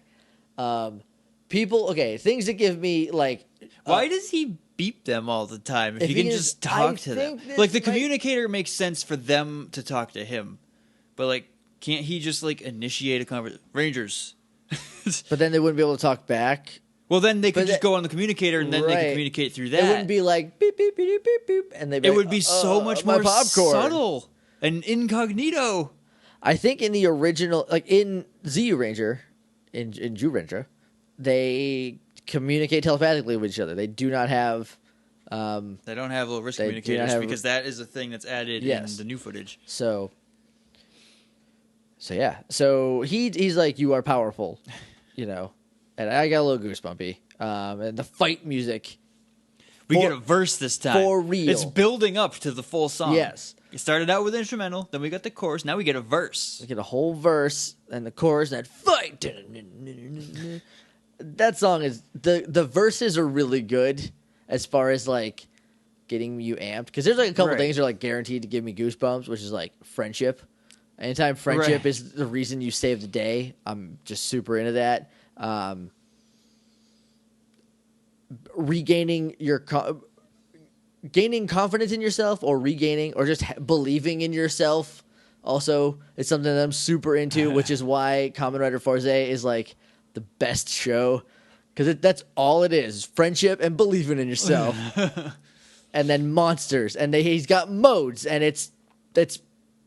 [SPEAKER 1] Things that give me, like...
[SPEAKER 2] Why does he beep them all the time if he can just talk to them? Like, the communicator makes sense for them to talk to him. But, like, can't he just, like, initiate a conversation? Rangers.
[SPEAKER 1] But then they wouldn't be able to talk back.
[SPEAKER 2] Well, then they could just go on the communicator, and then they could communicate through that.
[SPEAKER 1] It wouldn't be like, beep, beep, beep, beep, beep, and they'd be
[SPEAKER 2] it
[SPEAKER 1] like,
[SPEAKER 2] would be so much more subtle and incognito.
[SPEAKER 1] I think in the original, like in Z Ranger, in Zyuranger, they communicate telepathically with each other. They do not have...
[SPEAKER 2] they don't have little wrist communicators because that is a thing that's added in the new footage.
[SPEAKER 1] So yeah. So he's like, you are powerful, you know. And I got a little goosebumpy. And the fight music.
[SPEAKER 2] We get a verse this time.
[SPEAKER 1] For real.
[SPEAKER 2] It's building up to the full song.
[SPEAKER 1] Yes.
[SPEAKER 2] It started out with instrumental, then we got the chorus, now we get a verse.
[SPEAKER 1] We get a whole verse, and the chorus, that fight. That song is... The verses are really good as far as, like, getting you amped. Because there's, like, a couple things that are, like, guaranteed to give me goosebumps, which is, like, friendship. Anytime friendship is the reason you save the day, I'm just super into that. Regaining your gaining confidence in yourself, or regaining, or just believing in yourself, also is something that I'm super into, which is why Kamen Rider Forze is like the best show, because that's all it is: friendship and believing in yourself. And then monsters, and he's got modes, and it's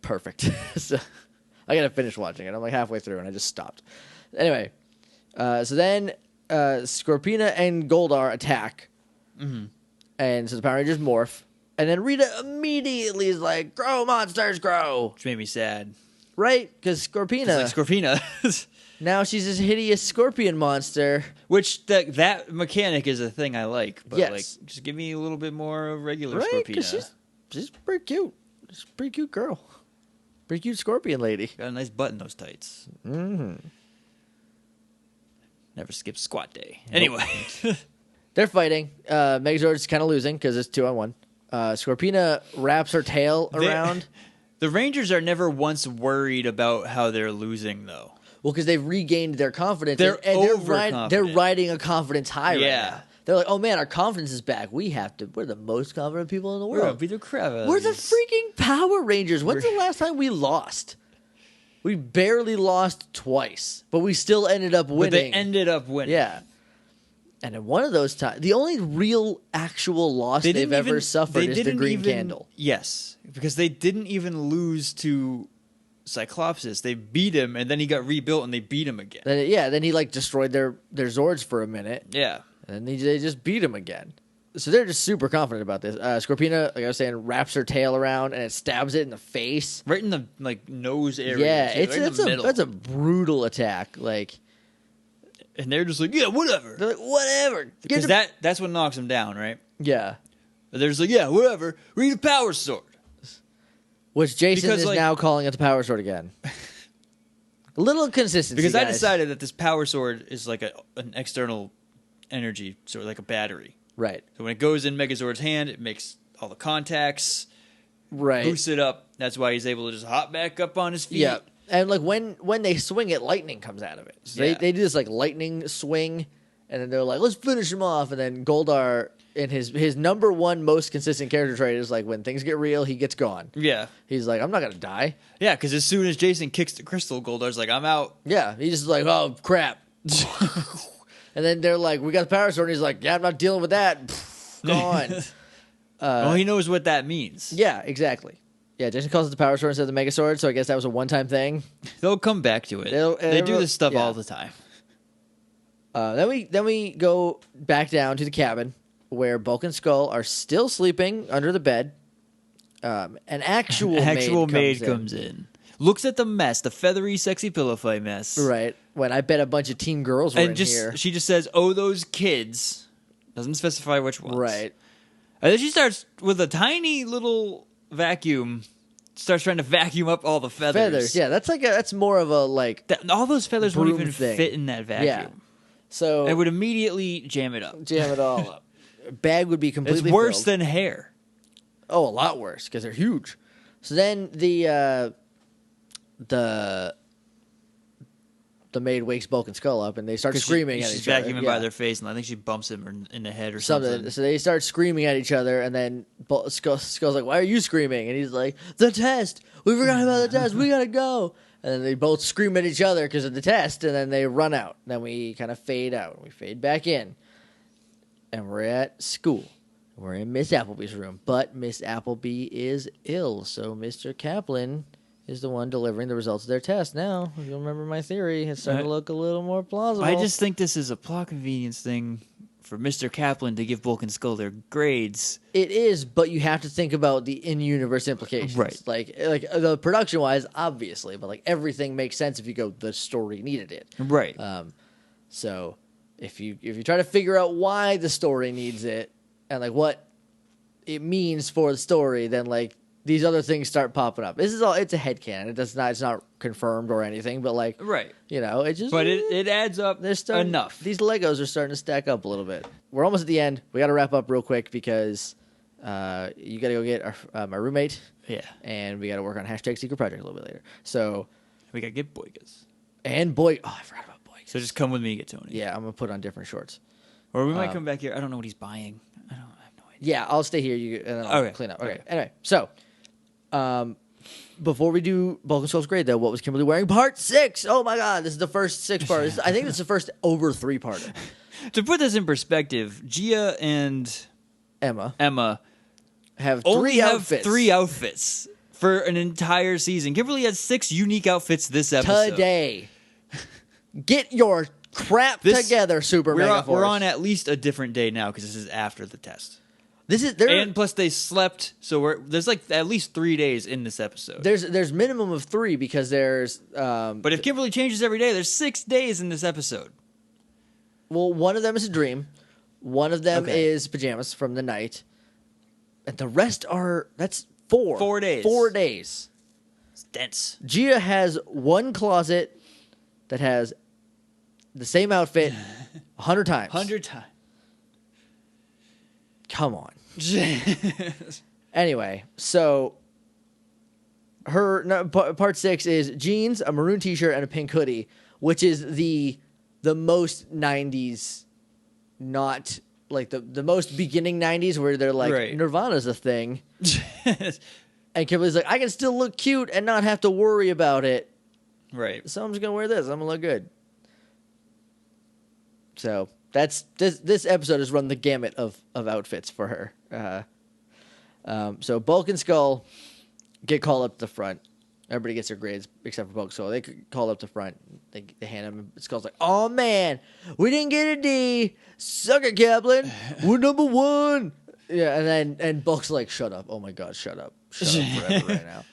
[SPEAKER 1] perfect. So I gotta finish watching it. I'm like halfway through, and I just stopped. Anyway, so then Scorpina and Goldar attack, and so the Power Rangers morph, and then Rita immediately is like, "Grow, monsters, grow!"
[SPEAKER 2] Which made me sad.
[SPEAKER 1] Right? Because Scorpina,
[SPEAKER 2] Like Scorpina.
[SPEAKER 1] now she's this hideous scorpion monster.
[SPEAKER 2] Which that mechanic is a thing I like. But
[SPEAKER 1] Yes.
[SPEAKER 2] like, just give me a little bit more of regular
[SPEAKER 1] Right?
[SPEAKER 2] Scorpina.
[SPEAKER 1] Because she's pretty cute. She's a pretty cute girl. Pretty cute scorpion lady.
[SPEAKER 2] Got a nice butt in those tights.
[SPEAKER 1] Mm-hmm.
[SPEAKER 2] Never skip squat day. Anyway.
[SPEAKER 1] They're fighting. Megazord's kind of losing because it's 2-on-1. Scorpina wraps her tail around.
[SPEAKER 2] The Rangers are never once worried about how they're losing, though.
[SPEAKER 1] Well, because they've regained their confidence.
[SPEAKER 2] They're
[SPEAKER 1] and they're riding a confidence high right now. They're like, oh man, our confidence is back. We're the most confident people in the world.
[SPEAKER 2] We're gonna beat the crap out of
[SPEAKER 1] We're the
[SPEAKER 2] these.
[SPEAKER 1] freaking Power Rangers. When's the last time we lost? We barely lost twice, but we still ended up winning.
[SPEAKER 2] But they ended up winning.
[SPEAKER 1] Yeah. And in one of those times, the only real actual loss they've ever suffered is the green candle.
[SPEAKER 2] Yes, because they didn't even lose to Cyclopsis. They beat him, and then he got rebuilt, and they beat him again.
[SPEAKER 1] Then he like destroyed their Zords for a minute.
[SPEAKER 2] Yeah.
[SPEAKER 1] And they just beat him again. So they're just super confident about this. Scorpina, like I was saying, wraps her tail around and it stabs it in the face.
[SPEAKER 2] Right in the nose area.
[SPEAKER 1] Yeah,
[SPEAKER 2] too,
[SPEAKER 1] that's a brutal attack. Like,
[SPEAKER 2] and they're just like, yeah, whatever.
[SPEAKER 1] They're like, whatever.
[SPEAKER 2] Because that's what knocks them down, right?
[SPEAKER 1] Yeah.
[SPEAKER 2] They're just like, yeah, whatever. We need a power sword.
[SPEAKER 1] Which Jason is now calling it the power sword again. A little consistency,
[SPEAKER 2] because
[SPEAKER 1] guys.
[SPEAKER 2] I decided that this power sword is like an external energy sword, like a battery.
[SPEAKER 1] Right.
[SPEAKER 2] So when it goes in Megazord's hand, it makes all the contacts.
[SPEAKER 1] Right.
[SPEAKER 2] Boosts it up. That's why he's able to just hop back up on his feet.
[SPEAKER 1] Yeah. And like when they swing it, lightning comes out of it. So they do this like lightning swing, and then they're like, let's finish him off. And then Goldar, in his number one most consistent character trait is like when things get real, he gets gone.
[SPEAKER 2] Yeah.
[SPEAKER 1] He's like, I'm not gonna die.
[SPEAKER 2] Yeah, because as soon as Jason kicks the crystal, Goldar's like, I'm out.
[SPEAKER 1] Yeah. He's just like, oh crap. And then they're like, we got the power sword. And he's like, yeah, I'm not dealing with that. Gone.
[SPEAKER 2] Well, he knows what that means.
[SPEAKER 1] Yeah, exactly. Yeah, Jason calls it the power sword instead of the mega sword, so I guess that was a one-time thing.
[SPEAKER 2] They'll come back to it. They do this stuff all the time.
[SPEAKER 1] Then we go back down to the cabin where Bulk and Skull are still sleeping under the bed. An actual maid
[SPEAKER 2] comes in. Looks at the mess, the feathery, sexy pillow fight mess.
[SPEAKER 1] Right. When I bet a bunch of teen girls were in here.
[SPEAKER 2] She just says, oh, those kids. Doesn't specify which ones.
[SPEAKER 1] Right.
[SPEAKER 2] And then she starts with a tiny little vacuum. Starts trying to vacuum up all the feathers.
[SPEAKER 1] Yeah, that's more of a like.
[SPEAKER 2] All those feathers won't even fit in that vacuum.
[SPEAKER 1] Yeah. So
[SPEAKER 2] it would immediately jam it up.
[SPEAKER 1] Jam it all up. Bag would be completely.
[SPEAKER 2] It's worse
[SPEAKER 1] filled.
[SPEAKER 2] than hair.
[SPEAKER 1] Oh, a lot worse because they're huge. So then the maid wakes Bulk and Skull up, and they start screaming at each other.
[SPEAKER 2] She's vacuuming by their face, and I think she bumps him in the head or something.
[SPEAKER 1] So they start screaming at each other, and then Skull's like, "Why are you screaming?" And he's like, "The test. We forgot about the test. We gotta go." And then they both scream at each other because of the test, and then they run out. Then we kind of fade out. We fade back in, and we're at school. We're in Miss Appleby's room, but Miss Appleby is ill, so Mr. Kaplan is the one delivering the results of their test. Now, if you remember my theory, it's starting to look a little more plausible.
[SPEAKER 2] I just think this is a plot convenience thing for Mr. Kaplan to give Bulk and Skull their grades.
[SPEAKER 1] It is, but you have to think about the in-universe implications.
[SPEAKER 2] Right.
[SPEAKER 1] Like the production-wise, obviously, but like everything makes sense if you go, the story needed it.
[SPEAKER 2] Right.
[SPEAKER 1] So if you try to figure out why the story needs it and like what it means for the story, then like these other things start popping up. This is all, it's a headcanon. It's not confirmed or anything, but like,
[SPEAKER 2] right.
[SPEAKER 1] You know, it just,
[SPEAKER 2] but it adds up enough.
[SPEAKER 1] These Legos are starting to stack up a little bit. We're almost at the end. We got to wrap up real quick because you got to go get my roommate.
[SPEAKER 2] Yeah.
[SPEAKER 1] And we got to work on hashtag secret project a little bit later. So
[SPEAKER 2] we got to get Boygas.
[SPEAKER 1] And oh, I forgot about Boygas.
[SPEAKER 2] So just come with me and get Tony.
[SPEAKER 1] Yeah, I'm going to put on different shorts.
[SPEAKER 2] Or we might come back here. I don't know what he's buying. I have no idea.
[SPEAKER 1] Yeah, I'll stay here and then I'll clean up. Okay. Anyway, so before we do Bulk and Skull's grade, though, what was Kimberly wearing? Part 6. Oh my God, this is the first 6-part. I think this is the first over 3-part.
[SPEAKER 2] To put this in perspective, Gia and
[SPEAKER 1] Emma
[SPEAKER 2] have
[SPEAKER 1] have 3 outfits.
[SPEAKER 2] 3 outfits for an entire season. Kimberly has 6 unique outfits this episode.
[SPEAKER 1] Today. Get your crap together, Super Megaforce.
[SPEAKER 2] We're on at least a different day now because this is after the test.
[SPEAKER 1] And
[SPEAKER 2] plus they slept, so there's like at least 3 days in this episode.
[SPEAKER 1] There's minimum of 3 because there's.
[SPEAKER 2] But if Kimberly changes every day, there's 6 days in this episode.
[SPEAKER 1] Well, one of them is a dream. One of them is pajamas from the night, and the rest that's 4.
[SPEAKER 2] 4 days.
[SPEAKER 1] 4 days.
[SPEAKER 2] It's dense.
[SPEAKER 1] Gia has one closet that has the same outfit 100 times.
[SPEAKER 2] 100 times.
[SPEAKER 1] Come on. Anyway, so part 6 is jeans, a maroon t-shirt, and a pink hoodie, which is the most 90s, not like the most beginning 90s where they're like, right. Nirvana's a thing. And Kimberly's like, I can still look cute and not have to worry about it.
[SPEAKER 2] Right.
[SPEAKER 1] So I'm just going to wear this. I'm going to look good. So this episode has run the gamut of outfits for her. So Bulk and Skull get called up to the front. Everybody gets their grades except for Bulk. So they call up the front. They hand him. Skull's like, "Oh man, we didn't get a D. Suck it, Kaplan. We're number 1." Yeah, and Bulk's like, "Shut up. Oh my God, shut up. Shut up forever right now."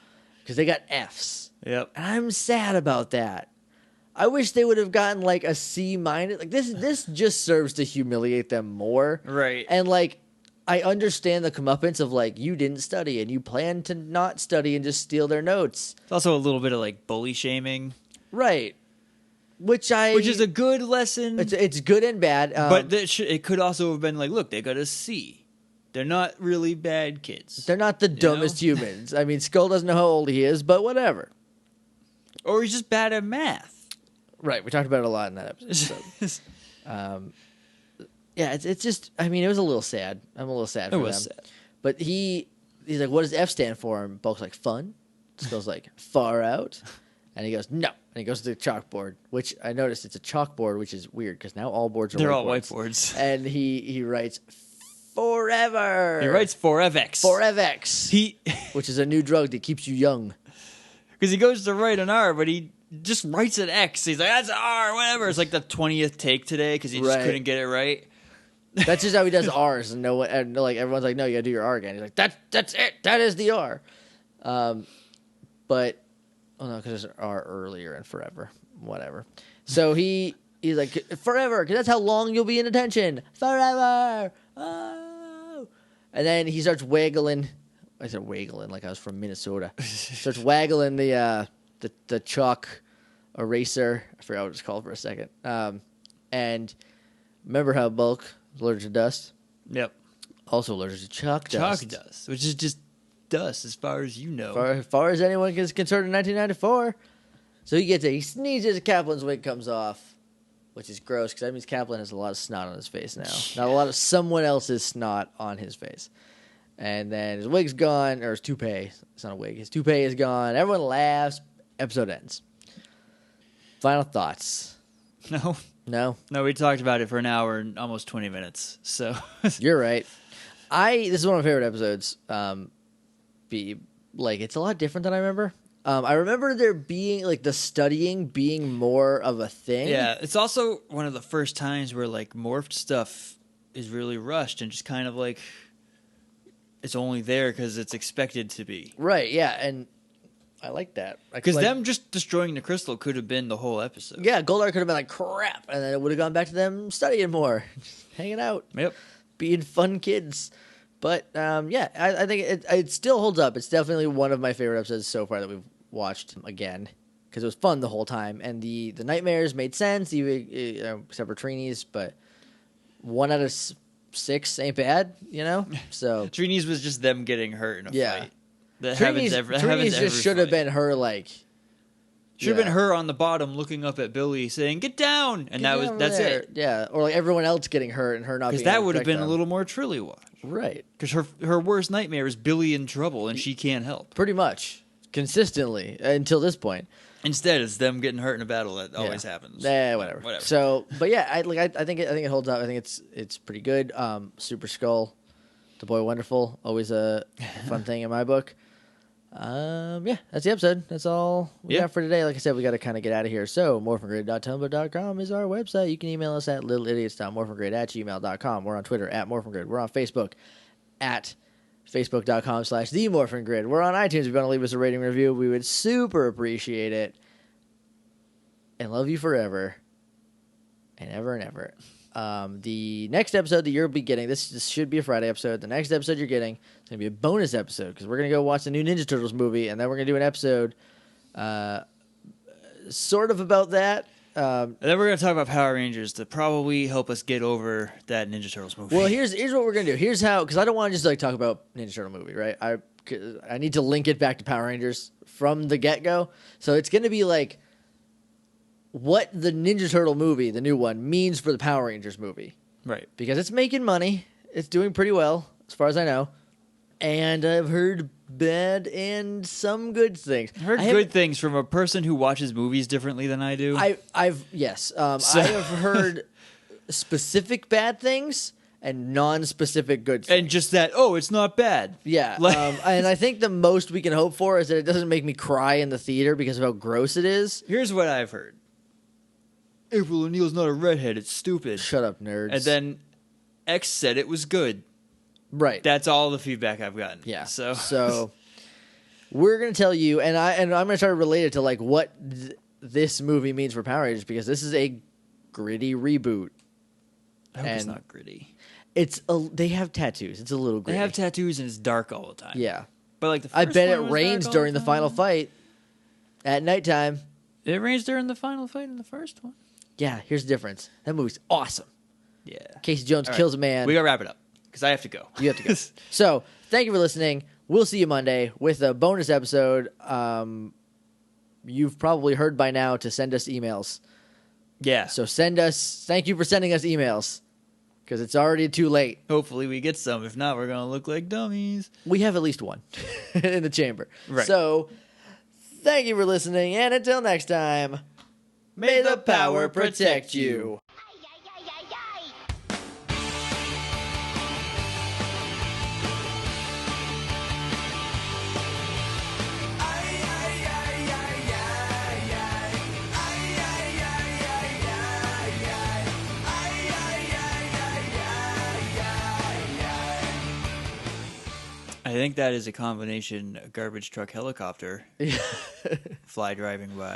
[SPEAKER 1] Because they got Fs.
[SPEAKER 2] Yep.
[SPEAKER 1] And I'm sad about that. I wish they would have gotten like a C-. Like this just serves to humiliate them more.
[SPEAKER 2] Right.
[SPEAKER 1] And like, I understand the comeuppance of like, you didn't study and you plan to not study and just steal their notes.
[SPEAKER 2] It's also a little bit of like bully shaming.
[SPEAKER 1] Right. Which is
[SPEAKER 2] a good lesson.
[SPEAKER 1] It's good and bad.
[SPEAKER 2] But it could also have been like, look, they got a C. They're not really bad kids.
[SPEAKER 1] They're not the dumbest humans. I mean, Skull doesn't know how old he is, but whatever.
[SPEAKER 2] Or he's just bad at math. Right.
[SPEAKER 1] We talked about it a lot in that episode. Yeah, it's just, I mean, it was a little sad. I'm a little sad for them. It was sad. But he's like, what does F stand for? And Bulk's like, fun. Skull's like, far out. And he goes, no. And he goes to the chalkboard, which I noticed it's a chalkboard, which is weird because now all boards are
[SPEAKER 2] They're all whiteboards.
[SPEAKER 1] And he writes forever.
[SPEAKER 2] He writes Forevex.
[SPEAKER 1] Forevex. Which is a new drug that keeps you young.
[SPEAKER 2] Because he goes to write an R, but he just writes an X. He's like, that's an R, whatever. It's like the 20th take today because he just couldn't get it right.
[SPEAKER 1] That's just how he does R's, and like everyone's like, no, you gotta do your R again. He's like, that's it. That is the R. But no, because there's an R earlier and forever, whatever. So he's like, forever, because that's how long you'll be in attention. Forever. Oh. And then he starts waggling. I said waggling like I was from Minnesota. Starts waggling the chalk eraser. I forgot what it's called for a second. And remember how Bulk is allergic to dust?
[SPEAKER 2] Yep.
[SPEAKER 1] Also allergic to chalk dust.
[SPEAKER 2] Chalk dust, which is just dust as far as you know.
[SPEAKER 1] As far as anyone is concerned in 1994. So he sneezes, Kaplan's wig comes off, which is gross because that means Kaplan has a lot of snot on his face now. Not a lot of someone else's snot on his face. And then his wig's gone, or his toupee. It's not a wig. His toupee is gone. Everyone laughs. Episode ends. Final thoughts. No,
[SPEAKER 2] we talked about it for an hour and almost 20 minutes. So
[SPEAKER 1] you're right. This is one of my favorite episodes. It's a lot different than I remember. I remember there being like the studying being more of a thing.
[SPEAKER 2] Yeah, it's also one of the first times where like morphed stuff is really rushed and just kind of like it's only there because it's expected to be.
[SPEAKER 1] Right. Yeah, and I like that.
[SPEAKER 2] Because them just destroying the crystal could have been the whole episode.
[SPEAKER 1] Yeah, Goldar could have been like, crap. And then it would have gone back to them studying more. Just hanging out.
[SPEAKER 2] Yep.
[SPEAKER 1] Being fun kids. But, I think it still holds up. It's definitely one of my favorite episodes so far that we've watched again. Because it was fun the whole time. And the nightmares made sense, even except for Trini's. But 1 out of 6 ain't bad, So
[SPEAKER 2] Trini's was just them getting hurt in a fight.
[SPEAKER 1] Trini's just should have been her like.
[SPEAKER 2] Should have been her on the bottom looking up at Billy saying, "Get down," and that's it.
[SPEAKER 1] Yeah, or like everyone else getting hurt and her not. Because
[SPEAKER 2] that would have been a little more Trilly watch,
[SPEAKER 1] right?
[SPEAKER 2] Because her worst nightmare is Billy in trouble and she can't help.
[SPEAKER 1] Pretty much consistently until this point.
[SPEAKER 2] Instead, it's them getting hurt in a battle that always happens.
[SPEAKER 1] Whatever. So, but yeah, I think it holds up. I think it's pretty good. Super Skull, the Boy Wonderful, always a fun thing in my book. Yeah, that's the episode. That's all we got for today. Like I said, we got to kind of get out of here. So, morphingrid.tumblr.com is our website. You can email us at littleidiots.morphingrid@gmail.com. We're on Twitter at morphingrid. We're on Facebook at facebook.com/themorphingrid. We're on iTunes. If you want to leave us a rating review, we would super appreciate it. And love you forever and ever and ever. The next episode that you'll be getting, this should be a Friday episode. The next episode you're getting is going to be a bonus episode because we're going to go watch the new Ninja Turtles movie, and then we're going to do an episode sort of about that.
[SPEAKER 2] And then we're going to talk about Power Rangers to probably help us get over that Ninja Turtles movie.
[SPEAKER 1] Well, here's what we're going to do. Here's how, because I don't want to just like talk about Ninja Turtle movie, right? I need to link it back to Power Rangers from the get-go. So it's going to be like what the Ninja Turtle movie, the new one, means for the Power Rangers movie.
[SPEAKER 2] Right.
[SPEAKER 1] Because it's making money. It's doing pretty well, as far as I know. And I've heard bad and some good things.
[SPEAKER 2] I've heard good things from a person who watches movies differently than I do.
[SPEAKER 1] Yes. I have heard specific bad things and non-specific good things.
[SPEAKER 2] And just that, it's not bad.
[SPEAKER 1] Yeah. And I think the most we can hope for is that it doesn't make me cry in the theater because of how gross it is.
[SPEAKER 2] Here's what I've heard. April O'Neil's not a redhead. It's stupid.
[SPEAKER 1] Shut up, nerds.
[SPEAKER 2] And then X said it was good.
[SPEAKER 1] Right.
[SPEAKER 2] That's all the feedback I've gotten.
[SPEAKER 1] Yeah.
[SPEAKER 2] So
[SPEAKER 1] we're going to tell you, and I'm going to try to relate it to like what this movie means for Power Rangers because this is a gritty reboot.
[SPEAKER 2] I hope it's not gritty.
[SPEAKER 1] They have tattoos. It's a little gritty.
[SPEAKER 2] They have tattoos and it's dark all the time.
[SPEAKER 1] Yeah.
[SPEAKER 2] But like
[SPEAKER 1] I bet it rains during the final fight at nighttime.
[SPEAKER 2] It rains during the final fight in the first one.
[SPEAKER 1] Yeah, here's the difference. That movie's awesome.
[SPEAKER 2] Yeah.
[SPEAKER 1] Casey Jones kills a man.
[SPEAKER 2] We got to wrap it up because I have to go.
[SPEAKER 1] You have to go. So, thank you for listening. We'll see you Monday with a bonus episode. You've probably heard by now to send us emails.
[SPEAKER 2] Yeah.
[SPEAKER 1] So thank you for sending us emails because it's already too late.
[SPEAKER 2] Hopefully we get some. If not, we're going to look like dummies.
[SPEAKER 1] We have at least one in the chamber.
[SPEAKER 2] Right.
[SPEAKER 1] So, thank you for listening. And until next time, may the power protect you.
[SPEAKER 2] I think that is a combination garbage truck helicopter fly driving by.